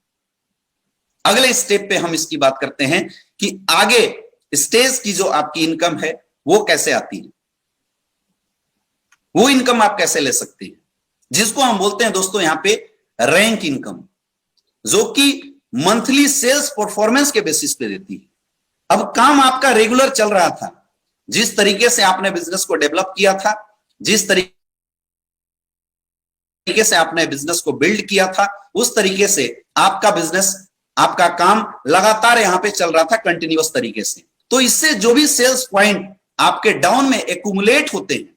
अगले स्टेप पे हम इसकी बात करते हैं कि आगे स्टेज की जो आपकी इनकम है वो कैसे आती है, वो इनकम आप कैसे ले सकते हैं, जिसको हम बोलते हैं दोस्तों यहां पे रैंक इनकम, जो कि मंथली सेल्स परफॉर्मेंस के बेसिस पे देती है। अब काम आपका रेगुलर चल रहा था, जिस तरीके से आपने बिजनेस को डेवलप किया था, जिस तरीके से आपने बिजनेस को बिल्ड किया था, उस तरीके से आपका बिजनेस, आपका काम लगातार यहां पे चल रहा था कंटिन्यूअस तरीके से। तो इससे जो भी सेल्स पॉइंट आपके डाउन में एक्यूमुलेट होते हैं,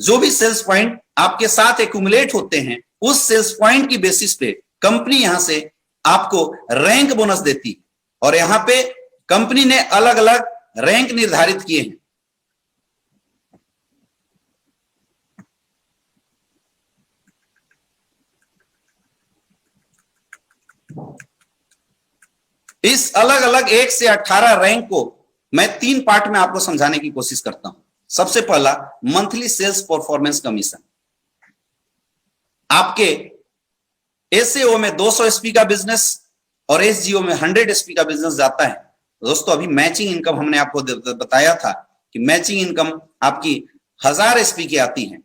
जो भी सेल्स पॉइंट आपके साथ एक्यूमुलेट होते हैं, उस सेल्स पॉइंट की बेसिस पे कंपनी यहां से आपको रैंक बोनस देती है। और यहां पे कंपनी ने अलग अलग रैंक निर्धारित किए हैं। इस अलग अलग 1 से 18 रैंक को मैं 3 पार्ट में आपको समझाने की कोशिश करता हूं। सबसे पहला, मंथली सेल्स परफॉर्मेंस कमीशन। आपके एसएओ में 200 एसपी का बिजनेस और एसजीओ में 100 एसपी का बिजनेस जाता है। दोस्तों, अभी मैचिंग इनकम हमने आपको बताया था कि मैचिंग इनकम आपकी 1000 एसपी की आती है,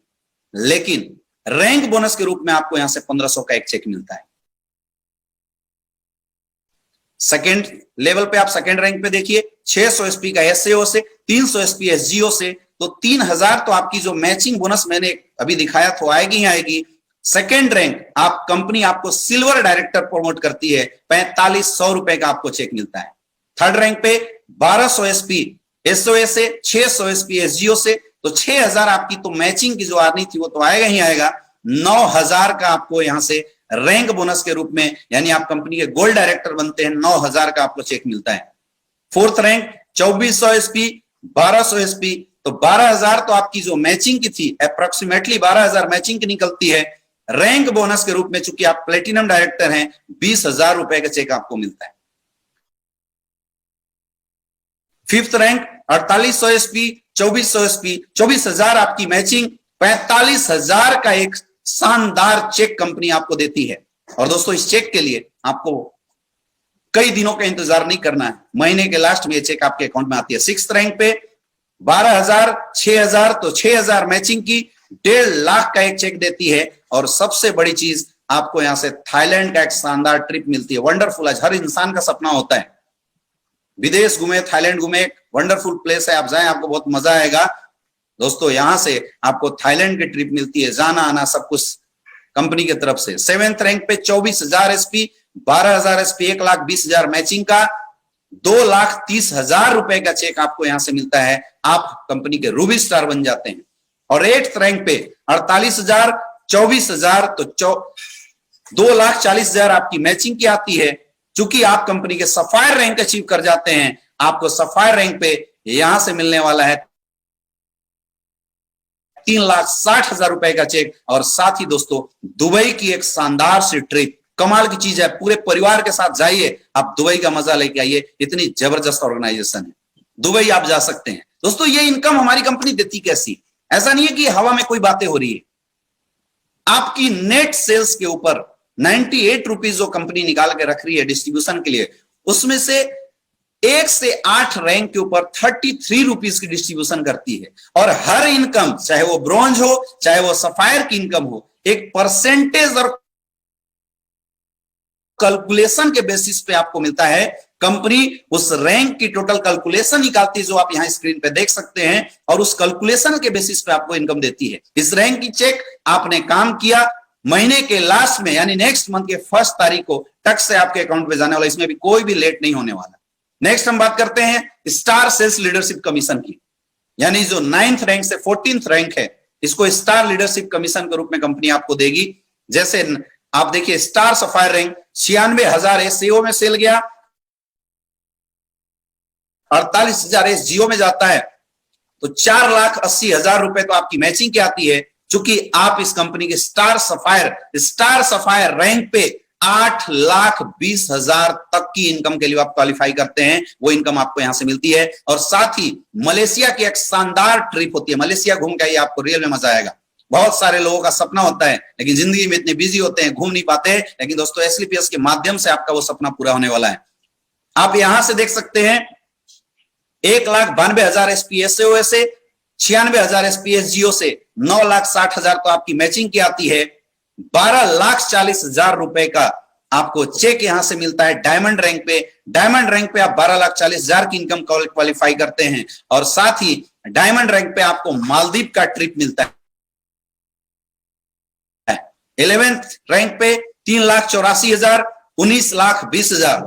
लेकिन रैंक बोनस के रूप में आपको यहां से 1500 का एक चेक मिलता है। सेकेंड लेवल पे आप सेकेंड रैंक पे देखिए, 600 एसपी का एसएओ से, 300 एसपी एसजीओ से, तो 3000 तो आपकी जो मैचिंग बोनस मैंने अभी दिखाया तो आएगी ही आएगी। सेकेंड रैंक आप कंपनी आपको सिल्वर डायरेक्टर प्रमोट करती है, 4500 रुपए का आपको चेक मिलता है। थर्ड रैंक पे 1200 एसपी एसओए से, 600 एसपी एसजीओ से, तो 6000 आपकी तो मैचिंग की जो आनी थी वो तो आएगा ही आएगा। 9000 का आपको यहां से रैंक बोनस के रूप में, यानी आप कंपनी के गोल्ड डायरेक्टर बनते हैं, 9000 का आपको चेक मिलता है। फोर्थ रैंक 2400 एसपी, 1200 एसपी, तो 12000 तो आपकी जो मैचिंग की थी, अप्रोक्सीमेटली 12000 मैचिंग की निकलती है। रैंक बोनस के रूप में चूंकि आप प्लेटिनम डायरेक्टर हैं, 20000 रुपए का चेक आपको मिलता है। फिफ्थ रैंक 4800 एसपी, 2400 एसपी, 24000 आपकी मैचिंग, 45000 का एक शानदार चेक कंपनी आपको देती है। और दोस्तों, इस चेक के लिए आपको कई दिनों का इंतजार नहीं करना है, महीने के लास्ट में ये चेक आपके अकाउंट में आती है। सिक्स्थ रैंक पे 12000, 6000, तो 6000 मैचिंग की 1.5 लाख का एक चेक देती है। और सबसे बड़ी चीज, आपको यहां से थाईलैंड का एक शानदार ट्रिप मिलती है। वंडरफुल, आज हर इंसान का सपना होता है विदेश घूमे, थाईलैंड घूमे, वंडरफुल प्लेस है, आप जाएं, आपको बहुत मजा आएगा। दोस्तों, यहां से आपको थाईलैंड की ट्रिप मिलती है, जाना आना सब कुछ कंपनी की तरफ से। सेवेंथ रैंक पे 24000 एसपी, 12000 एसपी, 1,20,000 मैचिंग का, 2,30,000 रुपए का चेक आपको यहां से मिलता है। आप कंपनी के रूबी स्टार बन जाते हैं। और 8th रैंक पे 48,000, 24,000, तो 2,40,000 आपकी मैचिंग की आती है। चूंकि आप कंपनी के सफायर रैंक अचीव कर जाते हैं, आपको सफायर रैंक पे यहां से मिलने वाला है 3,60,000 रुपए का चेक। और साथ ही दोस्तों, दुबई की एक शानदार सी ट्रिप, कमाल की चीज है, पूरे परिवार के साथ जाइए, आप दुबई का मजा लेके आइए। इतनी जबरदस्त ऑर्गेनाइजेशन है, दुबई आप जा सकते हैं। दोस्तों, ये इनकम हमारी कंपनी देती कैसी? ऐसा नहीं है कि हवा में कोई बातें हो रही है। आपकी नेट सेल्स के ऊपर 98 रुपीज जो कंपनी निकाल के रख रही है डिस्ट्रीब्यूशन के लिए, उसमें से 1 से 8 रैंक के ऊपर 33 रुपीज की डिस्ट्रीब्यूशन करती है। और हर इनकम, चाहे वो ब्रॉन्ज हो, चाहे वो सफायर की इनकम हो, एक परसेंटेज और कैलकुलेशन के बेसिस पे आपको मिलता है। कंपनी उस रैंक की टोटल कैलकुलेशन निकालती है, जो आप यहां स्क्रीन पे देख सकते हैं, और उस कैलकुलेशन के बेसिस पे आपको इनकम देती है। इस रैंक की चेक आपने काम किया, महीने के लास्ट में यानी नेक्स्ट मंथ के 1 तारीख को टक से आपके अकाउंट में जाने वाला, इसमें भी कोई भी लेट नहीं होने वाला। नेक्स्ट हम बात करते हैं स्टार सेल्स लीडरशिप कमीशन की, यानी जो 9th रैंक से 14th रैंक है, इसको स्टार लीडरशिप कमीशन के रूप में कंपनी आपको देगी। जैसे आप देखिए, स्टार सफायर रैंक 96,000 एससीओ में सेल गया, 48,000 एसजीओ में जाता है, तो 4,80,000 रुपए तो आपकी मैचिंग की आती है। चूंकि आप इस कंपनी के स्टार सफायर रैंक पे 8,20,000 तक की इनकम के लिए आप क्वालिफाई करते हैं, वो इनकम आपको यहां से मिलती है। और साथ ही मलेशिया की एक शानदार ट्रिप होती है, मलेशिया घूम के आइए, आपको रियल में मजा आएगा। बहुत सारे लोगों का सपना होता है, लेकिन जिंदगी में इतने बिजी होते हैं, घूम नहीं पाते, लेकिन दोस्तों एसलीपीएस के माध्यम से आपका वो सपना पूरा होने वाला है। आप यहां से देख सकते हैं 1,92,000 एसपीएसओ से, 96,000 एसपीएसजीओ से, 9,60,000 तो आपकी मैचिंग की आती है। 12,40,000 रुपए का आपको चेक यहां से मिलता है डायमंड रैंक पे। डायमंड रैंक पे आप 12,40,000 की इनकम क्वालिफाई करते हैं। और साथ ही डायमंड रैंक पे आपको मालदीव का ट्रिप मिलता है। 11th रैंक पे 3,84,000, 19,20,000,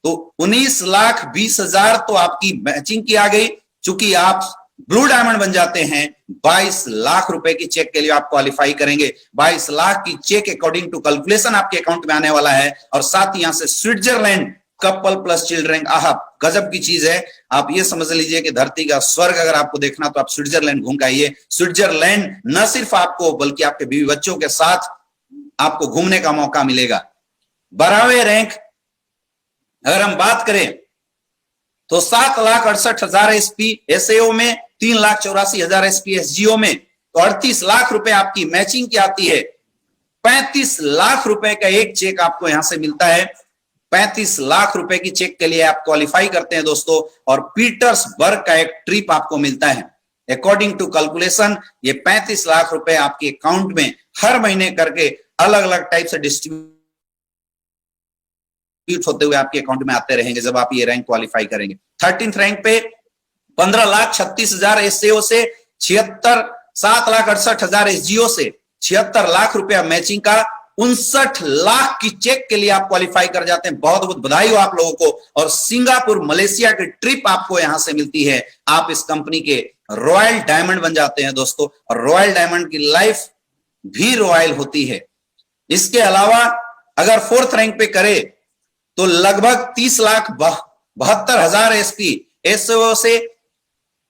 तो 19,20,000 तो आपकी मैचिंग की आ गई। चूंकि आप ब्लू डायमंड बन जाते हैं, 22 लाख रुपए की चेक के लिए आप क्वालिफाई करेंगे। 22 लाख की चेक अकॉर्डिंग टू कैलकुलेशन आपके अकाउंट में आने वाला है। और साथ ही यहां से स्विट्जरलैंड कपल प्लस चिल्ड्रन, आह गजब की चीज है। आप ये समझ लीजिए कि धरती का स्वर्ग अगर आपको देखना तो आप स्विट्जरलैंड घूम के आइए। स्विट्जरलैंड न सिर्फ आपको बल्कि आपके बीवी बच्चों के साथ आपको घूमने का मौका मिलेगा। 12वें रैंक अगर हम बात करें तो 7,68,000 एसपी एसएओ में, 3,84,000 एसपी एसजीओ में, तो 38 लाख रुपए आपकी मैचिंग की आती है। 35 लाख रुपए का एक चेक आपको यहां से मिलता है। 35 लाख रुपए की चेक के लिए आप क्वालिफाई करते हैं दोस्तों। और पीटर्सबर्ग का एक ट्रिप आपको मिलता है। अकॉर्डिंग टू कैलकुलेशन ये 35 लाख रुपए आपके अकाउंट में हर महीने करके अलग अलग टाइप से डिस्ट्रीब्यूट होते हुए आपके अकाउंट में आते रहेंगे जब आप ये रैंक क्वालिफाई करेंगे। 13th रैंक पे 15,36,000 एसएओ से 7,68,000 एसजीओ से 76 लाख रुपया मैचिंग का, 59 लाख की चेक के लिए आप क्वालिफाई कर जाते हैं। बहुत बहुत बधाई हो आप लोगों को। और सिंगापुर मलेशिया की ट्रिप आपको यहां से मिलती है। आप इस कंपनी के रॉयल डायमंड बन जाते हैं दोस्तों। और रॉयल डायमंड की लाइफ भी रॉयल होती है। इसके अलावा अगर 4th रैंक पे करे तो लगभग 30,72,000 एसपी एसओ से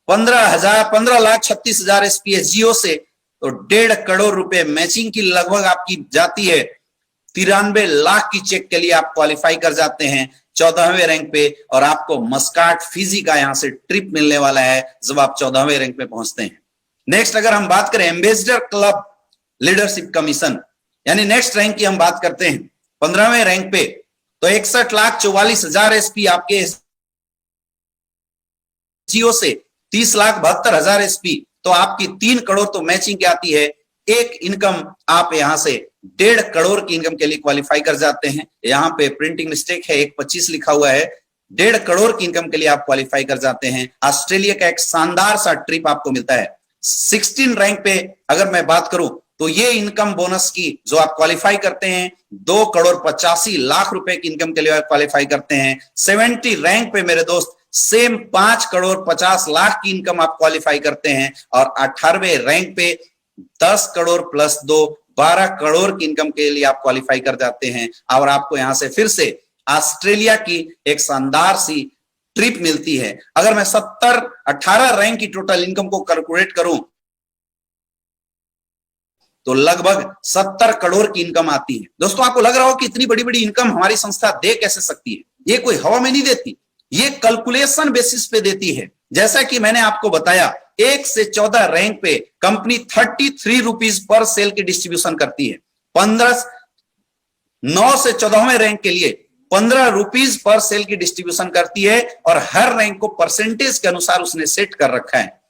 15,36,000 एसपी एसजीओ से, तो 1.5 करोड़ रुपए मैचिंग की लगभग आपकी जाती है। 93 लाख की चेक के लिए आप क्वालिफाई कर जाते हैं 14वें रैंक पे। और आपको मस्काट फिजी का यहां से ट्रिप मिलने वाला है जब आप 14वें रैंक पे पहुंचते हैं। नेक्स्ट अगर हम बात करें एम्बेसडर क्लब लीडरशिप कमीशन, यानी नेक्स्ट रैंक की हम बात करते हैं 15वें रैंक पे, तो 61,44,000 एसपी आपके एसजीओ से, 30,72,000 एसपी, तो आपकी 3 करोड़ तो मैचिंग की आती है। एक इनकम आप यहां से 1.5 करोड़ की इनकम के लिए क्वालिफाई कर जाते हैं। यहां पे प्रिंटिंग मिस्टेक है, 1.25 लिखा हुआ है। 1.5 करोड़ की इनकम के लिए आप क्वालिफाई कर जाते हैं। ऑस्ट्रेलिया का एक शानदार सा ट्रिप आपको मिलता है। 16 रैंक पे अगर मैं बात करूं तो ये इनकम बोनस की जो आप क्वालिफाई करते हैं 2,85,00,000 रुपए की इनकम के लिए आप क्वालिफाई करते हैं। 70 रैंक पे मेरे दोस्त सेम 5,50,00,000 की इनकम आप क्वालिफाई करते हैं। और 18वें रैंक पे 10 करोड़ प्लस 2 12 करोड़ की इनकम के लिए आप क्वालिफाई कर जाते हैं। और आपको यहां से फिर से ऑस्ट्रेलिया की एक शानदार सी ट्रिप मिलती है। अगर मैं 18 रैंक की टोटल इनकम को कैलकुलेट करूं तो लगभग 70 करोड़ की इनकम आती है। दोस्तों आपको लग रहा हो कि इतनी बड़ी बड़ी इनकम हमारी संस्था दे कैसे सकती है? ये कोई हवा में नहीं देती, ये कैलकुलेशन बेसिस पे देती है। जैसा कि मैंने आपको बताया 1 से 14 रैंक पे कंपनी 33 रुपीज पर सेल की डिस्ट्रीब्यूशन करती है। 9 से 14वें रैंक के लिए 15 रुपीज पर सेल की डिस्ट्रीब्यूशन करती है। और हर रैंक को परसेंटेज के अनुसार उसने सेट कर रखा है।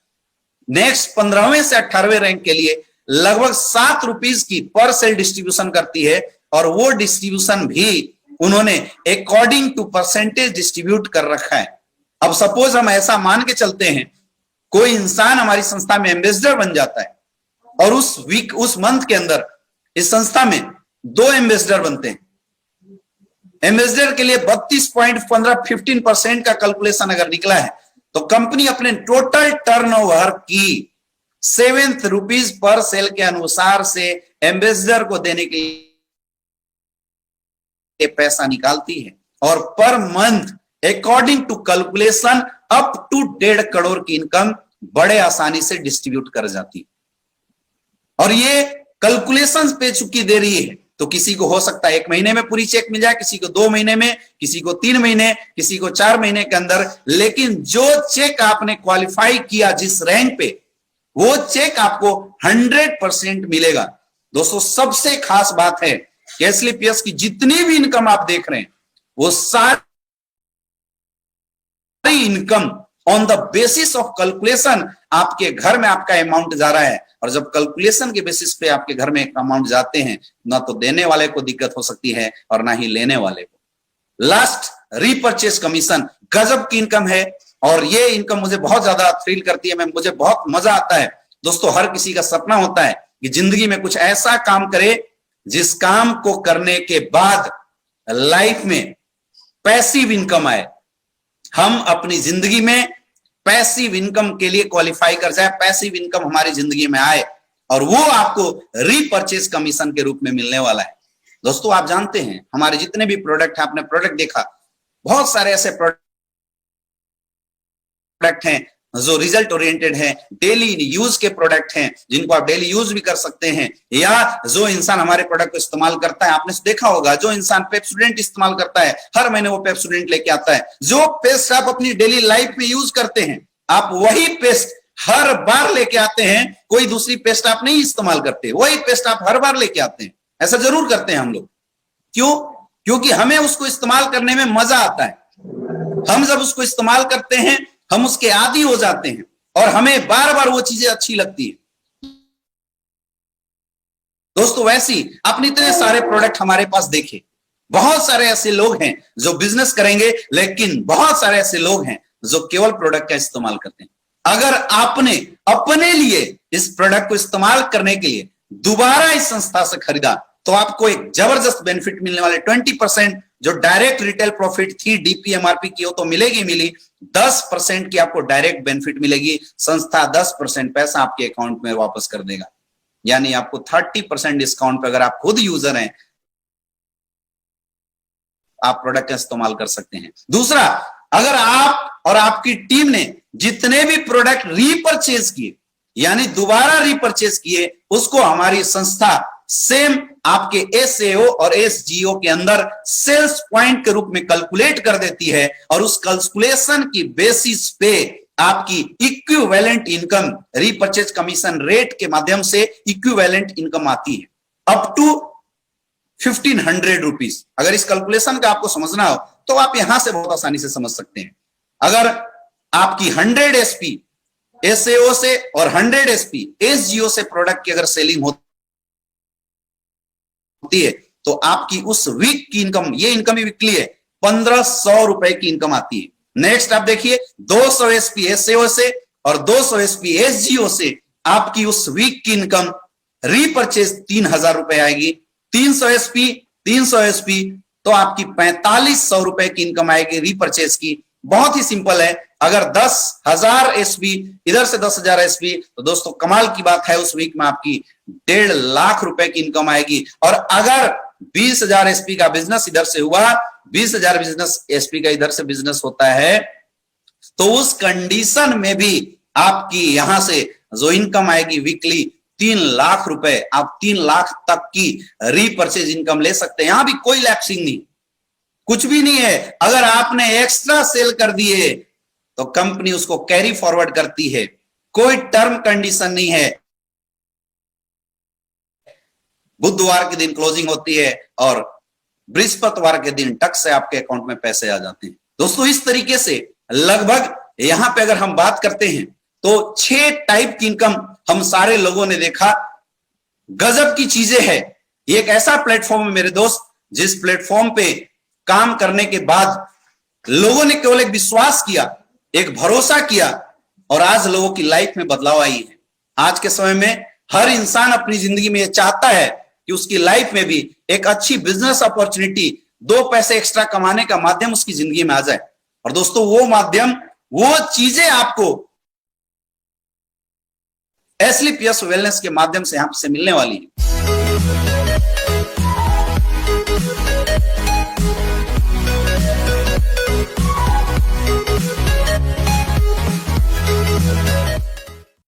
नेक्स्ट 15वें से 18वें रैंक के लिए लगभग 7 रुपीज की पर सेल डिस्ट्रीब्यूशन करती है। और वो डिस्ट्रीब्यूशन भी उन्होंने अकॉर्डिंग टू परसेंटेज डिस्ट्रीब्यूट कर रखा है। अब सपोज हम ऐसा मान के चलते हैं कोई इंसान हमारी संस्था में एम्बेसडर बन जाता है और उस मंथ के अंदर इस संस्था में 2 एम्बेसडर बनते हैं। एम्बेसडर के लिए 32.15% का कैलकुलेशन अगर निकला है तो कंपनी अपने टोटल टर्नओवर की 7 रुपीज पर सेल के अनुसार से एम्बेसडर को देने के लिए पैसा निकालती है। और per month according to calculation up to 1.5 crore की इनकम बड़े आसानी से डिस्ट्रीब्यूट कर जाती है। और ये कैलकुलेशन पे चुकी दे रही है तो किसी को हो सकता है 1 महीने में पूरी चेक मिल जाए, किसी को 2 महीने में, किसी को 3 महीने, किसी को 4 महीने के अंदर। लेकिन जो चेक आपने क्वालिफाई किया जिस रैंक पे, वो चेक आपको 100% मिलेगा। दोस्तों सबसे खास बात है कि एसलीपीएस की जितनी भी इनकम आप देख रहे हैं वो सारी income on the basis of calculation आपके घर में आपका अमाउंट जा रहा है। और जब कैलकुलेशन के बेसिस पे आपके घर में अमाउंट जाते हैं ना तो देने वाले को दिक्कत हो सकती है और ना ही लेने वाले को। लास्ट रीपर्चेस कमीशन गजब की इनकम है और ये इनकम मुझे बहुत ज्यादा थ्रिल करती है। मुझे बहुत मजा आता है। दोस्तों हर किसी का सपना होता है कि जिंदगी में कुछ ऐसा काम करे जिस काम को करने के बाद लाइफ में पैसिव इनकम आए, हम अपनी जिंदगी में पैसिव इनकम के लिए क्वालिफाई कर जाए, पैसिव इनकम हमारी जिंदगी में आए और वो आपको रीपर्चेज कमीशन के रूप में मिलने वाला है। दोस्तों आप जानते हैं हमारे जितने भी प्रोडक्ट हैं, आपने प्रोडक्ट देखा, बहुत सारे ऐसे प्रोडक्ट हैं जो रिजल्ट ओरिएंटेड है, डेली यूज के प्रोडक्ट हैं जिनको आप डेली यूज भी कर सकते हैं, या जो इंसान हमारे प्रोडक्ट को इस्तेमाल करता है, आपने देखा होगा जो इंसान पेप्सोडेंट इस्तेमाल करता है, हर महीने वो पेप्सोडेंट लेके आता है। जो पेस्ट आप अपनी डेली लाइफ में यूज करते हैं, आप वही पेस्ट हर बार लेके आते हैं, कोई दूसरी पेस्ट आप नहीं इस्तेमाल करते, वही पेस्ट आप हर बार लेके आते हैं। ऐसा जरूर करते हैं हम लोग। क्यों? क्योंकि हमें उसको इस्तेमाल करने में मजा आता है। हम जब उसको इस्तेमाल करते हैं हम उसके आदी हो जाते हैं और हमें बार बार वो चीजें अच्छी लगती है। दोस्तों वैसी आपने इतने सारे प्रोडक्ट हमारे पास देखे, बहुत सारे ऐसे लोग हैं जो बिजनेस करेंगे, लेकिन बहुत सारे ऐसे लोग हैं जो केवल प्रोडक्ट का इस्तेमाल करते हैं। अगर आपने अपने लिए इस प्रोडक्ट को इस्तेमाल करने के लिए दोबारा इस संस्था से खरीदा तो आपको एक जबरदस्त बेनिफिट मिलने वाले 20% जो डायरेक्ट रिटेल प्रॉफिट थी डीपीएमआरपी की वो तो मिली, 10% की आपको डायरेक्ट बेनिफिट मिलेगी। संस्था 10% पैसा आपके अकाउंट में वापस कर देगा, यानी आपको 30% डिस्काउंट पे अगर आप खुद यूजर हैं आप प्रोडक्ट का इस्तेमाल कर सकते हैं। दूसरा, अगर आप और आपकी टीम ने जितने भी प्रोडक्ट रीपरचेज किए यानी दोबारा रीपरचेज किए, उसको हमारी संस्था सेम आपके एसएओ और एसजीओ के अंदर सेल्स पॉइंट के रूप में कैलकुलेट कर देती है और उस कैलकुलेशन की बेसिस पे आपकी equivalent income repurchase commission rate के माध्यम से इक्विवेलेंट इनकम आती है अप टू 1500 रुपीज। अगर इस कैलकुलेशन का आपको समझना हो तो आप यहां से बहुत आसानी से समझ सकते हैं। अगर आपकी 100 एसपी एसएओ से और 100 एसपी एसजीओ से प्रोडक्ट की अगर सेलिंग होती है तो आपकी उस वीक की इनकम, ये इनकम ही वीकली है, 1500 रुपए की इनकम आती है। नेक्स्ट आप देखिए 200 एसपी एसएओ से और 200 एसपी एसजीओ से आपकी उस वीक की इनकम रीपरचेज 3000 रुपए आएगी। 300 एसपी तो आपकी 4500 रुपए की इनकम आएगी रीपरचेज की। बहुत ही सिंपल है। अगर 10,000 एसपी इधर से 10,000 एसपी तो दोस्तों कमाल की बात है, उस वीक में आपकी 1.5 लाख रुपए की इनकम आएगी। और अगर 20,000 एसपी का बिजनेस इधर से हुआ, 20,000 बिजनेस एसपी का इधर से बिजनेस होता है, तो उस कंडीशन में भी आपकी यहां से जो इनकम आएगी वीकली 3 लाख रुपए, आप 3 लाख तक की रीपरचेज इनकम ले सकते हैं। यहां भी कोई लैप्सिंग नहीं, कुछ भी नहीं है। अगर आपने एक्स्ट्रा सेल कर दिए तो कंपनी उसको कैरी फॉरवर्ड करती है, कोई टर्म कंडीशन नहीं है। बुधवार के दिन क्लोजिंग होती है और बृहस्पतिवार के दिन टक से आपके अकाउंट में पैसे आ जाते हैं। दोस्तों इस तरीके से लगभग यहां पे अगर हम बात करते हैं तो 6 टाइप की इनकम हम सारे लोगों ने देखा। गजब की चीजें है। ये एक ऐसा प्लेटफॉर्म है मेरे दोस्त, जिस प्लेटफॉर्म पे काम करने के बाद लोगों ने केवल एक विश्वास किया, एक भरोसा किया और आज लोगों की लाइफ में बदलाव आई है। आज के समय में हर इंसान अपनी जिंदगी में यह चाहता है कि उसकी लाइफ में भी एक अच्छी बिजनेस अपॉर्चुनिटी, 2 पैसे एक्स्ट्रा कमाने का माध्यम उसकी जिंदगी में आ जाए। और दोस्तों वो माध्यम, वो चीजें आपको एस्लीपियस वेलनेस के माध्यम से यहां से मिलने वाली है।